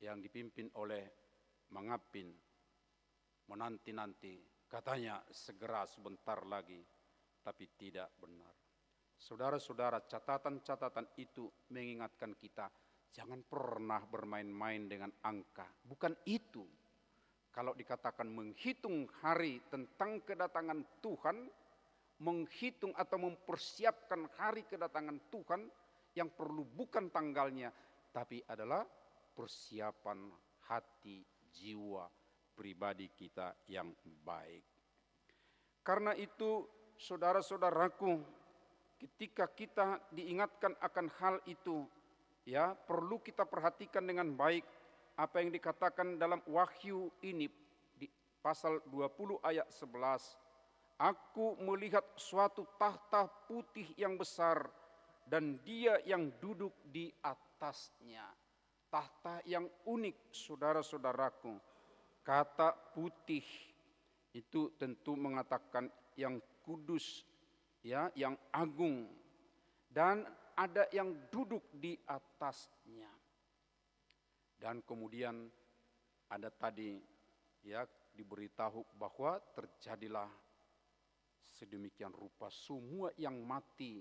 yang dipimpin oleh Mangapin, menanti-nanti, katanya segera sebentar lagi, tapi tidak benar. Saudara-saudara, catatan-catatan itu mengingatkan kita, jangan pernah bermain-main dengan angka. Bukan itu. Kalau dikatakan menghitung hari tentang kedatangan Tuhan, menghitung atau mempersiapkan hari kedatangan Tuhan, yang perlu bukan tanggalnya, tapi adalah persiapan hati, jiwa, pribadi kita yang baik. Karena itu, saudara-saudaraku, ketika kita diingatkan akan hal itu, ya, perlu kita perhatikan dengan baik apa yang dikatakan dalam Wahyu ini di pasal 20 ayat 11. Aku melihat suatu tahta putih yang besar dan Dia yang duduk di atasnya. Tahta yang unik, saudara-saudaraku. Kata putih itu tentu mengatakan yang kudus, ya, yang agung, dan ada yang duduk di atasnya. Dan kemudian ada tadi, ya, diberitahu bahwa terjadilah sedemikian rupa, semua yang mati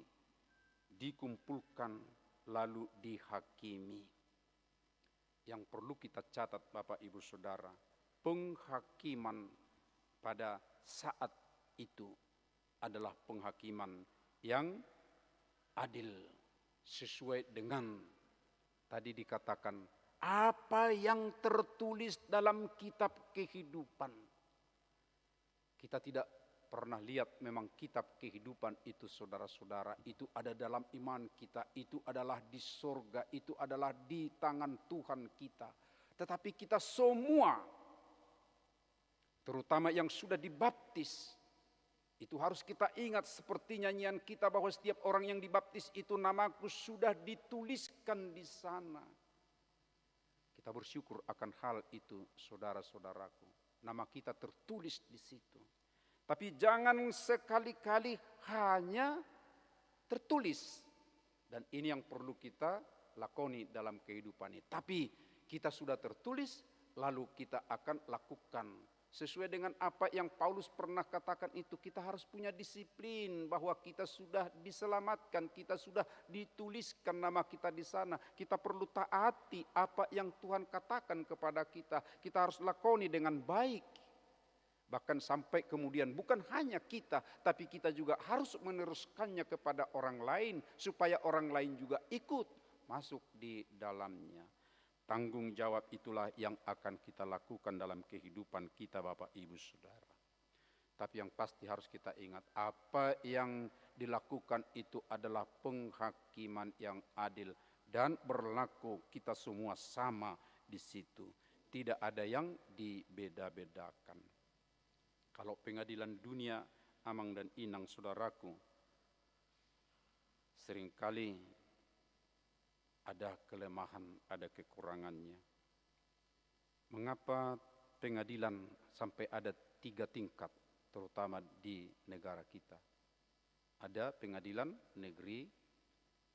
dikumpulkan lalu dihakimi. Yang perlu kita catat, Bapak Ibu Saudara, penghakiman pada saat itu adalah penghakiman yang adil sesuai dengan tadi dikatakan apa yang tertulis dalam kitab kehidupan. Kita tidak pernah lihat memang kitab kehidupan itu, saudara-saudara, itu ada dalam iman kita, itu adalah di sorga, itu adalah di tangan Tuhan kita. Tetapi kita semua, terutama yang sudah dibaptis, itu harus kita ingat seperti nyanyian kita bahwa setiap orang yang dibaptis itu namaku sudah dituliskan di sana. Kita bersyukur akan hal itu, saudara-saudaraku. Nama kita tertulis di situ. Tapi jangan sekali-kali hanya tertulis. Dan ini yang perlu kita lakoni dalam kehidupan ini. Tapi kita sudah tertulis, lalu kita akan lakukan. Sesuai dengan apa yang Paulus pernah katakan itu, kita harus punya disiplin bahwa kita sudah diselamatkan, kita sudah dituliskan nama kita di sana. Kita perlu taati apa yang Tuhan katakan kepada kita. Kita harus lakoni dengan baik. Bahkan sampai kemudian bukan hanya kita, tapi kita juga harus meneruskannya kepada orang lain, supaya orang lain juga ikut masuk di dalamnya. Tanggung jawab itulah yang akan kita lakukan dalam kehidupan kita, Bapak Ibu Saudara. Tapi yang pasti harus kita ingat, apa yang dilakukan itu adalah penghakiman yang adil dan berlaku kita semua sama di situ. Tidak ada yang dibeda-bedakan. Kalau pengadilan dunia, Amang dan Inang, saudaraku, seringkali ada kelemahan, ada kekurangannya. Mengapa pengadilan sampai ada 3 tingkat, terutama di negara kita? Ada pengadilan negeri,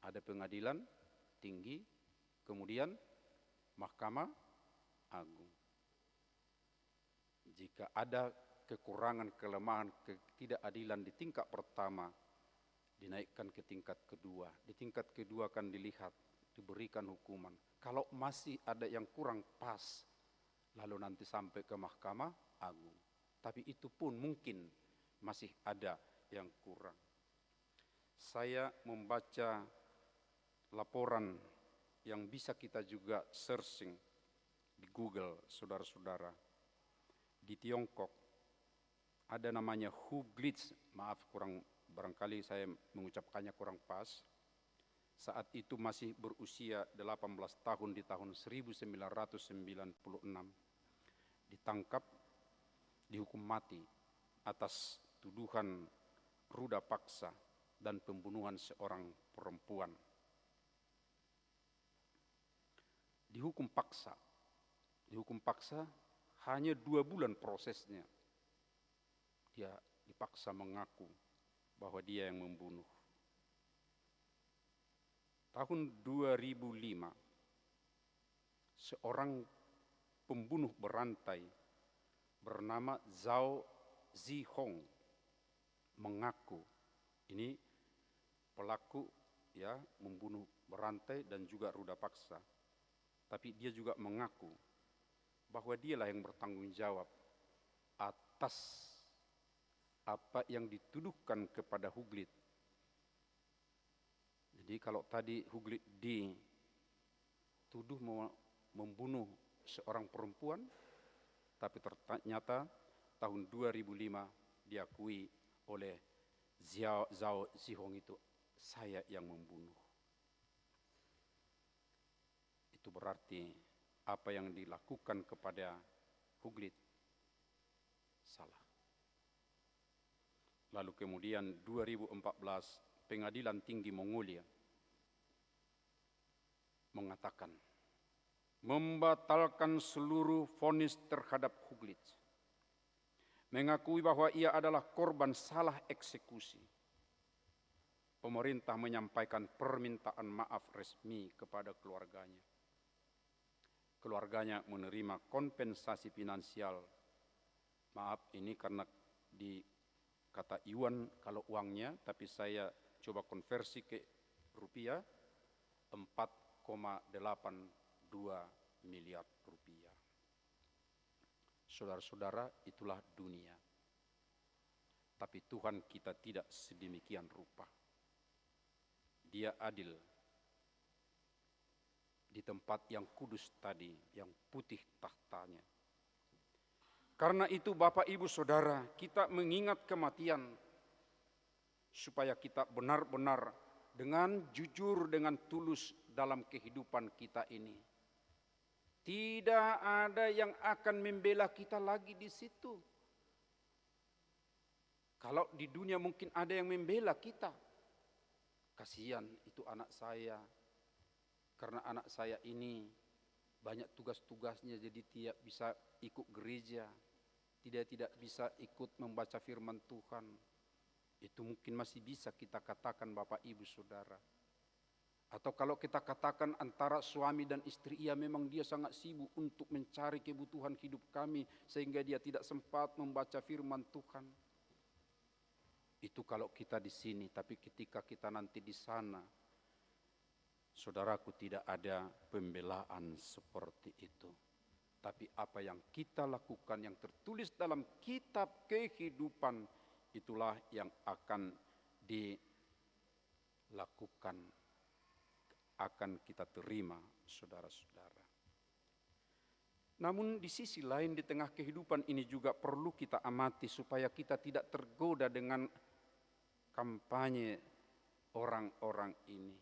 ada pengadilan tinggi, kemudian Mahkamah Agung. Jika ada kekurangan, kelemahan, ketidakadilan di tingkat pertama, dinaikkan ke tingkat kedua. Di tingkat kedua akan dilihat, diberikan hukuman. Kalau masih ada yang kurang pas, lalu nanti sampai ke Mahkamah Agung. Tapi itu pun mungkin masih ada yang kurang. Saya membaca laporan yang bisa kita juga searching di Google, saudara-saudara. Di Tiongkok ada namanya Huglitz, maaf barangkali saya mengucapkannya kurang pas. Saat itu masih berusia 18 tahun di tahun 1996. Ditangkap, dihukum mati atas tuduhan ruda paksa dan pembunuhan seorang perempuan. Dihukum paksa hanya 2 bulan prosesnya. Dia dipaksa mengaku bahwa dia yang membunuh. Tahun 2005, seorang pembunuh berantai bernama Zhao Zihong mengaku, ini pelaku ya membunuh berantai dan juga ruda paksa. Tapi dia juga mengaku bahwa dialah yang bertanggung jawab atas apa yang dituduhkan kepada Huglit. Jadi kalau tadi Huglit dituduh membunuh seorang perempuan, tapi ternyata tahun 2005 diakui oleh Zhao Zihong itu, saya yang membunuh. Itu berarti apa yang dilakukan kepada Huglit salah. Lalu kemudian 2014 Pengadilan Tinggi Mongolia mengatakan membatalkan seluruh vonis terhadap Huglit, mengakui bahwa ia adalah korban salah eksekusi. Pemerintah menyampaikan permintaan maaf resmi kepada keluarganya. Keluarganya menerima kompensasi finansial. Maaf, ini karena di kata yuan kalau uangnya, tapi saya coba konversi ke rupiah, 4,82 miliar rupiah. Saudara-saudara, itulah dunia. Tapi Tuhan kita tidak sedemikian rupa. Dia adil. Di tempat yang kudus tadi, yang putih tahtanya. Karena itu Bapak Ibu Saudara, kita mengingat kematian supaya kita benar-benar dengan jujur, dengan tulus dalam kehidupan kita ini. Tidak ada yang akan membela kita lagi di situ. Kalau di dunia mungkin ada yang membela kita. Kasihan itu anak saya. Karena anak saya ini banyak tugas-tugasnya jadi tidak bisa ikut gereja. Tidak bisa ikut membaca firman Tuhan. Itu mungkin masih bisa kita katakan Bapak Ibu Saudara. Atau kalau kita katakan antara suami dan istri, ya memang dia sangat sibuk untuk mencari kebutuhan hidup kami sehingga dia tidak sempat membaca firman Tuhan. Itu kalau kita di sini, tapi ketika kita nanti di sana, saudaraku, tidak ada pembelaan seperti itu. Tapi apa yang kita lakukan yang tertulis dalam kitab kehidupan, itulah yang akan dilakukan, akan kita terima, saudara-saudara. Namun di sisi lain di tengah kehidupan ini juga perlu kita amati supaya kita tidak tergoda dengan kampanye orang-orang ini.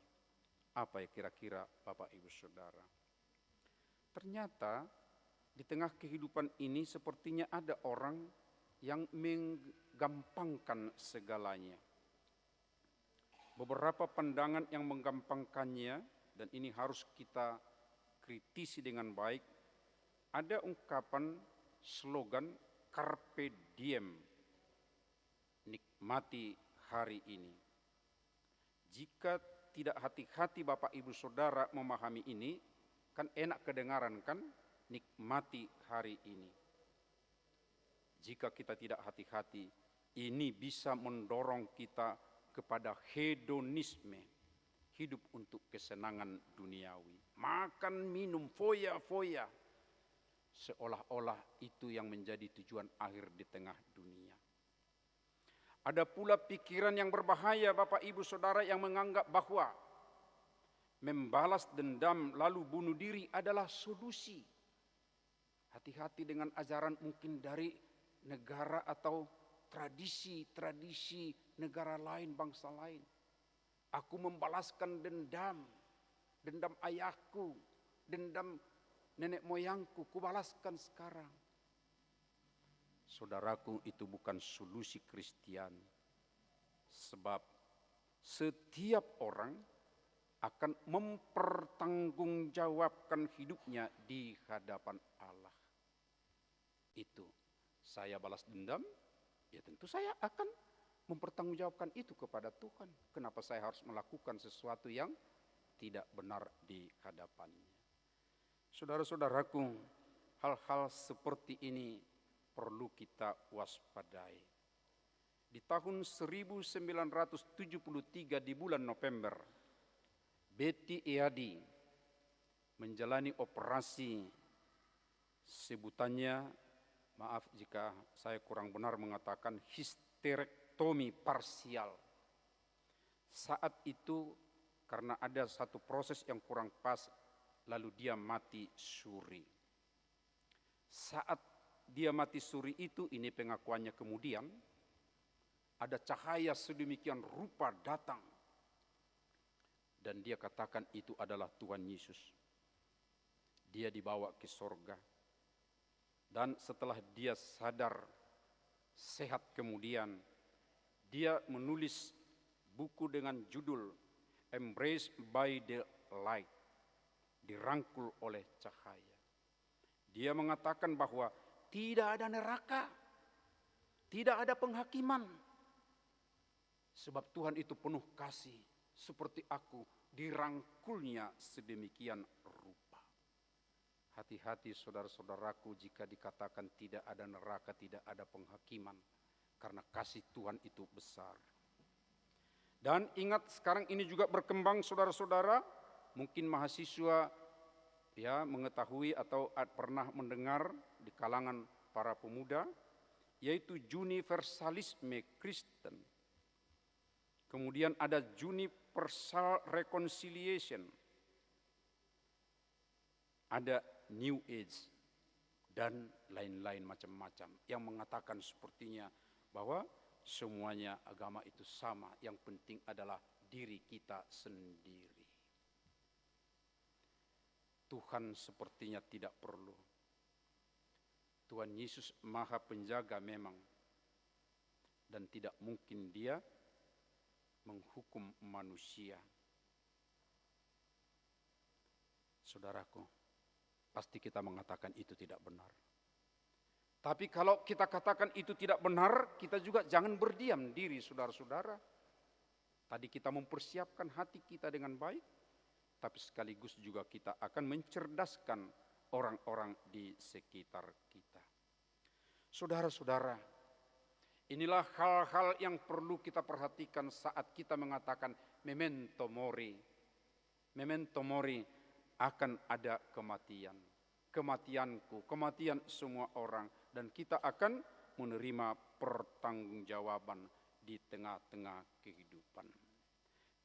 Apa ya kira-kira Bapak Ibu Saudara? Ternyata di tengah kehidupan ini sepertinya ada orang yang menggampangkan segalanya. Beberapa pandangan yang menggampangkannya, dan ini harus kita kritisi dengan baik. Ada ungkapan slogan Carpe Diem, nikmati hari ini. Jika tidak hati-hati Bapak Ibu Saudara memahami ini, kan enak kedengaran kan, nikmati hari ini. Jika kita tidak hati-hati, ini bisa mendorong kita kepada hedonisme, hidup untuk kesenangan duniawi. Makan, minum, foya-foya, seolah-olah itu yang menjadi tujuan akhir di tengah dunia. Ada pula pikiran yang berbahaya Bapak Ibu Saudara yang menganggap bahwa membalas dendam lalu bunuh diri adalah solusi. Hati-hati dengan ajaran mungkin dari negara atau tradisi negara lain, bangsa lain. Aku membalaskan dendam ayahku, dendam nenek moyangku, kubalaskan sekarang. Saudaraku, itu bukan solusi Kristiani. Sebab setiap orang akan mempertanggungjawabkan hidupnya di hadapan Allah. Itu, saya balas dendam, ya tentu saya akan mempertanggungjawabkan itu kepada Tuhan. Kenapa saya harus melakukan sesuatu yang tidak benar di hadapannya? Saudara-saudaraku, hal-hal seperti ini perlu kita waspadai. Di tahun 1973 di bulan November, Betty Eadi menjalani operasi, sebutannya, maaf jika saya kurang benar mengatakan, histerektomi parsial. Saat itu karena ada satu proses yang kurang pas, lalu dia mati suri. Saat dia mati suri itu, ini pengakuannya kemudian, ada cahaya sedemikian rupa datang. Dan dia katakan itu adalah Tuhan Yesus. Dia dibawa ke sorga. Dan setelah dia sadar, sehat kemudian, dia menulis buku dengan judul Embraced by the Light, dirangkul oleh cahaya. Dia mengatakan bahwa tidak ada neraka, tidak ada penghakiman. Sebab Tuhan itu penuh kasih, seperti aku dirangkulnya sedemikian rupa. Hati-hati saudara-saudaraku jika dikatakan tidak ada neraka, tidak ada penghakiman. Karena kasih Tuhan itu besar. Dan ingat sekarang ini juga berkembang saudara-saudara, mungkin mahasiswa ya mengetahui atau pernah mendengar di kalangan para pemuda, yaitu universalisme Kristen. Kemudian ada universal reconciliation, ada New Age, dan lain-lain macam-macam yang mengatakan sepertinya bahwa semuanya agama itu sama, yang penting adalah diri kita sendiri. Tuhan sepertinya tidak perlu. Tuhan Yesus Maha Penjaga memang, dan tidak mungkin Dia menghukum manusia. Saudaraku, pasti kita mengatakan itu tidak benar. Tapi kalau kita katakan itu tidak benar, kita juga jangan berdiam diri, saudara-saudara. Tadi kita mempersiapkan hati kita dengan baik, tapi sekaligus juga kita akan mencerdaskan orang-orang di sekitar kita. Saudara-saudara, inilah hal-hal yang perlu kita perhatikan saat kita mengatakan memento mori. Memento mori, akan ada kematian. Kematianku, kematian semua orang. Dan kita akan menerima pertanggungjawaban di tengah-tengah kehidupan.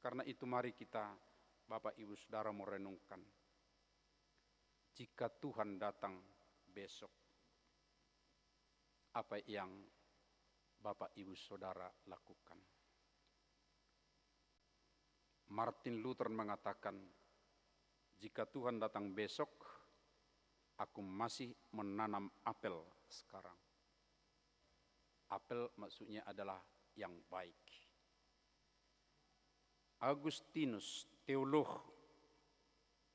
Karena itu mari kita, Bapak Ibu Saudara, merenungkan. Jika Tuhan datang besok, apa yang Bapak Ibu Saudara lakukan? Martin Luther mengatakan, jika Tuhan datang besok, aku masih menanam apel sekarang. Apel maksudnya adalah yang baik. Agustinus, teolog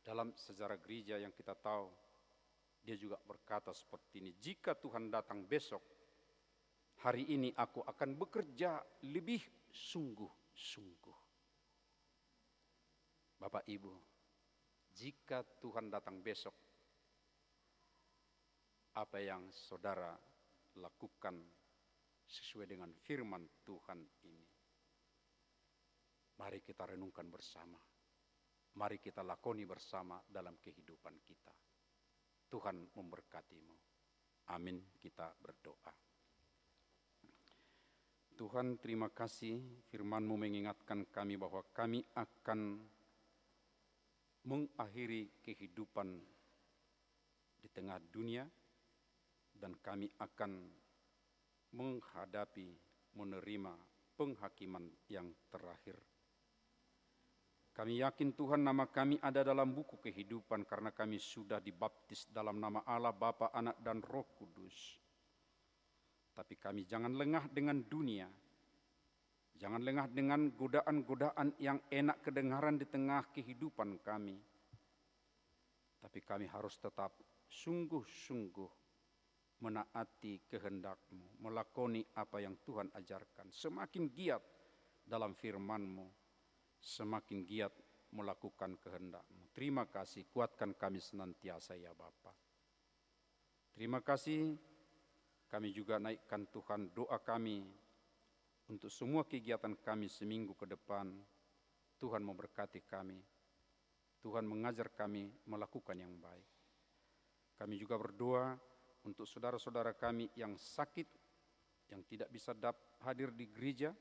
dalam sejarah gereja yang kita tahu, dia juga berkata seperti ini, jika Tuhan datang besok, hari ini aku akan bekerja lebih sungguh-sungguh. Bapak Ibu, jika Tuhan datang besok, apa yang saudara lakukan sesuai dengan firman Tuhan ini? Mari kita renungkan bersama. Mari kita lakoni bersama dalam kehidupan kita. Tuhan memberkatimu. Amin. Kita berdoa. Tuhan, terima kasih firman-Mu mengingatkan kami bahwa kami akan mengakhiri kehidupan di tengah dunia, dan kami akan menghadapi, menerima penghakiman yang terakhir. Kami yakin Tuhan, nama kami ada dalam buku kehidupan karena kami sudah dibaptis dalam nama Allah, Bapa, Anak, dan Roh Kudus. Tapi kami jangan lengah dengan dunia. Jangan lengah dengan godaan-godaan yang enak kedengaran di tengah kehidupan kami. Tapi kami harus tetap sungguh-sungguh menaati kehendak-Mu, melakoni apa yang Tuhan ajarkan. Semakin giat dalam firman-Mu, semakin giat melakukan kehendak-Mu. Terima kasih, kuatkan kami senantiasa ya Bapa. Terima kasih, kami juga naikkan Tuhan doa kami untuk semua kegiatan kami seminggu ke depan. Tuhan memberkati kami, Tuhan mengajar kami melakukan yang baik. Kami juga berdoa untuk saudara-saudara kami yang sakit, yang tidak bisa hadir di gereja,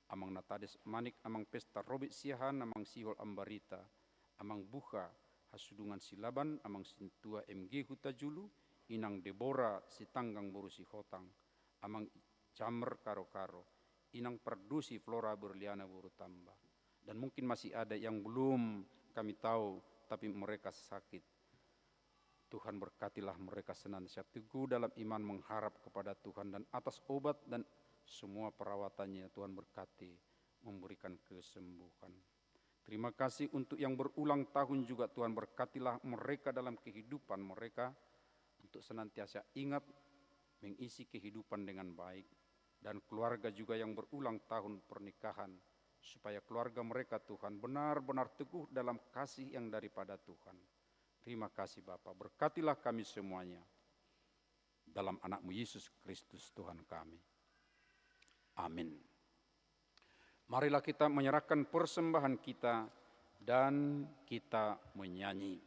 Amang Natades Manik, Amang Pesta Robit Siahan, Amang Sihol Ambarita, Amang Buha, Hasudungan Silaban, Amang Sintua MG Hutajulu, Inang Debora Sitanggang Borusi Hotang, Amang Camer Karo-Karo, Inang Perdusi Flora Berliana Burutamba. Dan mungkin masih ada yang belum kami tahu, tapi mereka sakit. Tuhan berkatilah mereka senantiasa teguh dalam iman, mengharap kepada Tuhan, dan atas obat dan semua perawatannya Tuhan berkati, memberikan kesembuhan. Terima kasih untuk yang berulang tahun juga Tuhan berkatilah mereka dalam kehidupan mereka, untuk senantiasa ingat mengisi kehidupan dengan baik, dan keluarga juga yang berulang tahun pernikahan, supaya keluarga mereka Tuhan benar-benar teguh dalam kasih yang daripada Tuhan. Terima kasih Bapa, berkatilah kami semuanya dalam anak-Mu Yesus Kristus Tuhan kami. Amin. Marilah kita menyerahkan persembahan kita dan kita menyanyi.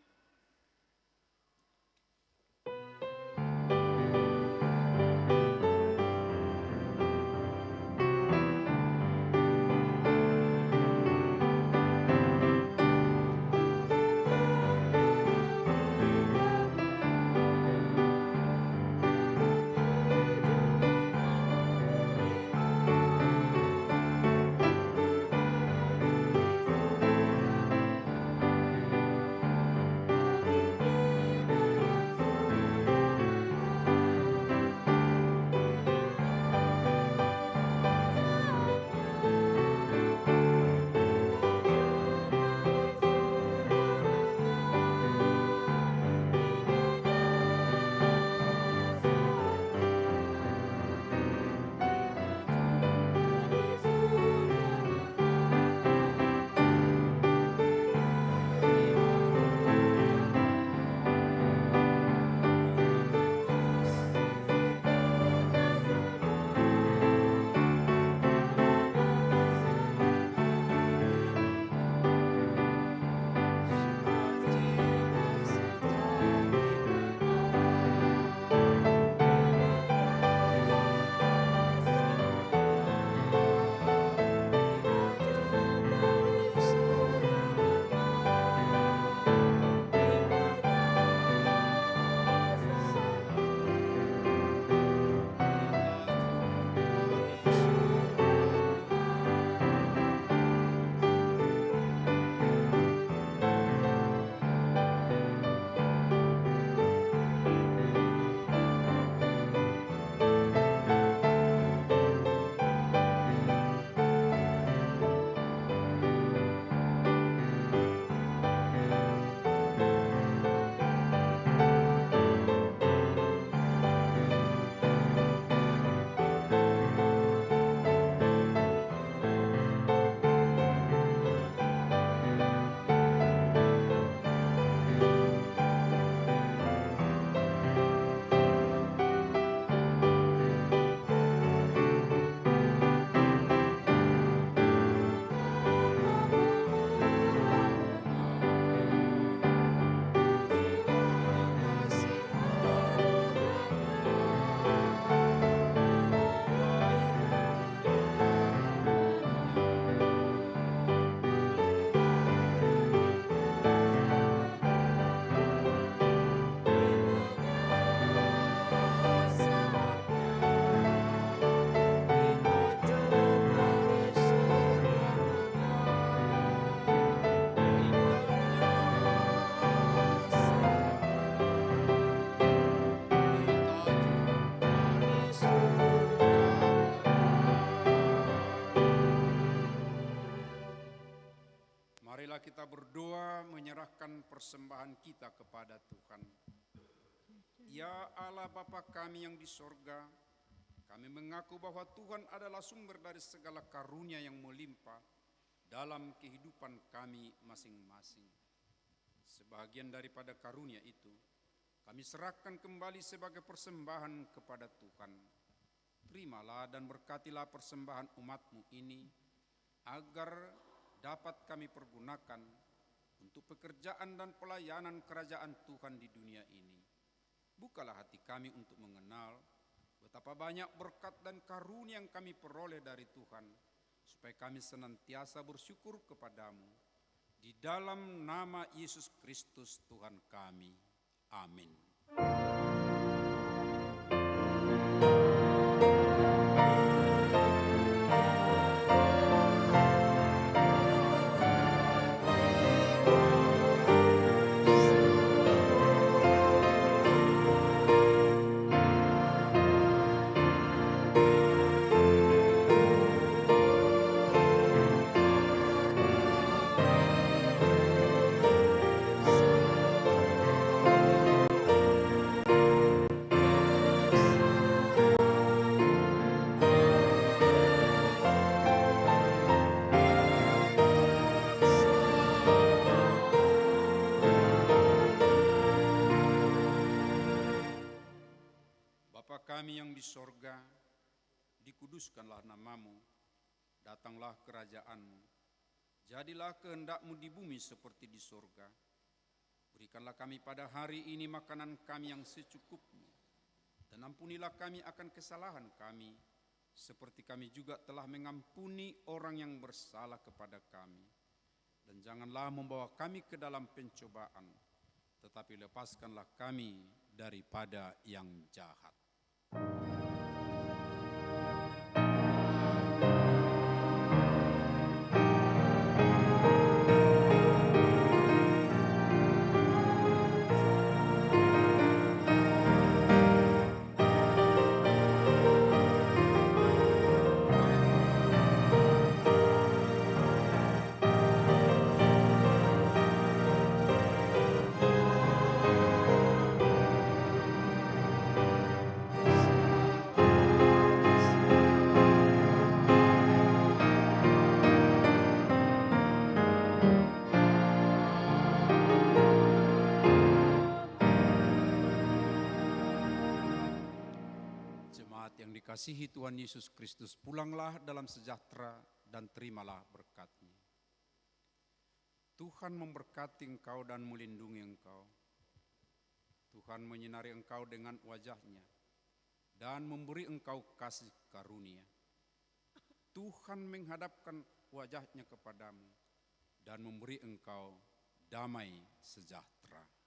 Marilah kita berdoa menyerahkan persembahan kita kepada Tuhan. Ya Allah Bapa kami yang di sorga, kami mengaku bahwa Tuhan adalah sumber dari segala karunia yang melimpah dalam kehidupan kami masing-masing. Sebagian daripada karunia itu, kami serahkan kembali sebagai persembahan kepada Tuhan. Terimalah dan berkatilah persembahan umat-Mu ini, agar dapat kami pergunakan untuk pekerjaan dan pelayanan kerajaan Tuhan di dunia ini. Bukalah hati kami untuk mengenal betapa banyak berkat dan karunia yang kami peroleh dari Tuhan, supaya kami senantiasa bersyukur kepadamu. Di dalam nama Yesus Kristus Tuhan kami. Amin. Bapa kami yang di sorga, dikuduskanlah namamu, datanglah kerajaanmu, jadilah kehendak-Mu di bumi seperti di sorga. Berikanlah kami pada hari ini makanan kami yang secukupnya, dan ampunilah kami akan kesalahan kami, seperti kami juga telah mengampuni orang yang bersalah kepada kami. Dan janganlah membawa kami ke dalam pencobaan, tetapi lepaskanlah kami daripada yang jahat. Jemaat yang dikasihi Tuhan Yesus Kristus, pulanglah dalam sejahtera dan terimalah berkat-Nya. Tuhan memberkati engkau dan melindungi engkau. Tuhan menyinari engkau dengan wajah-Nya dan memberi engkau kasih karunia. Tuhan menghadapkan wajah-Nya kepadamu dan memberi engkau damai sejahtera.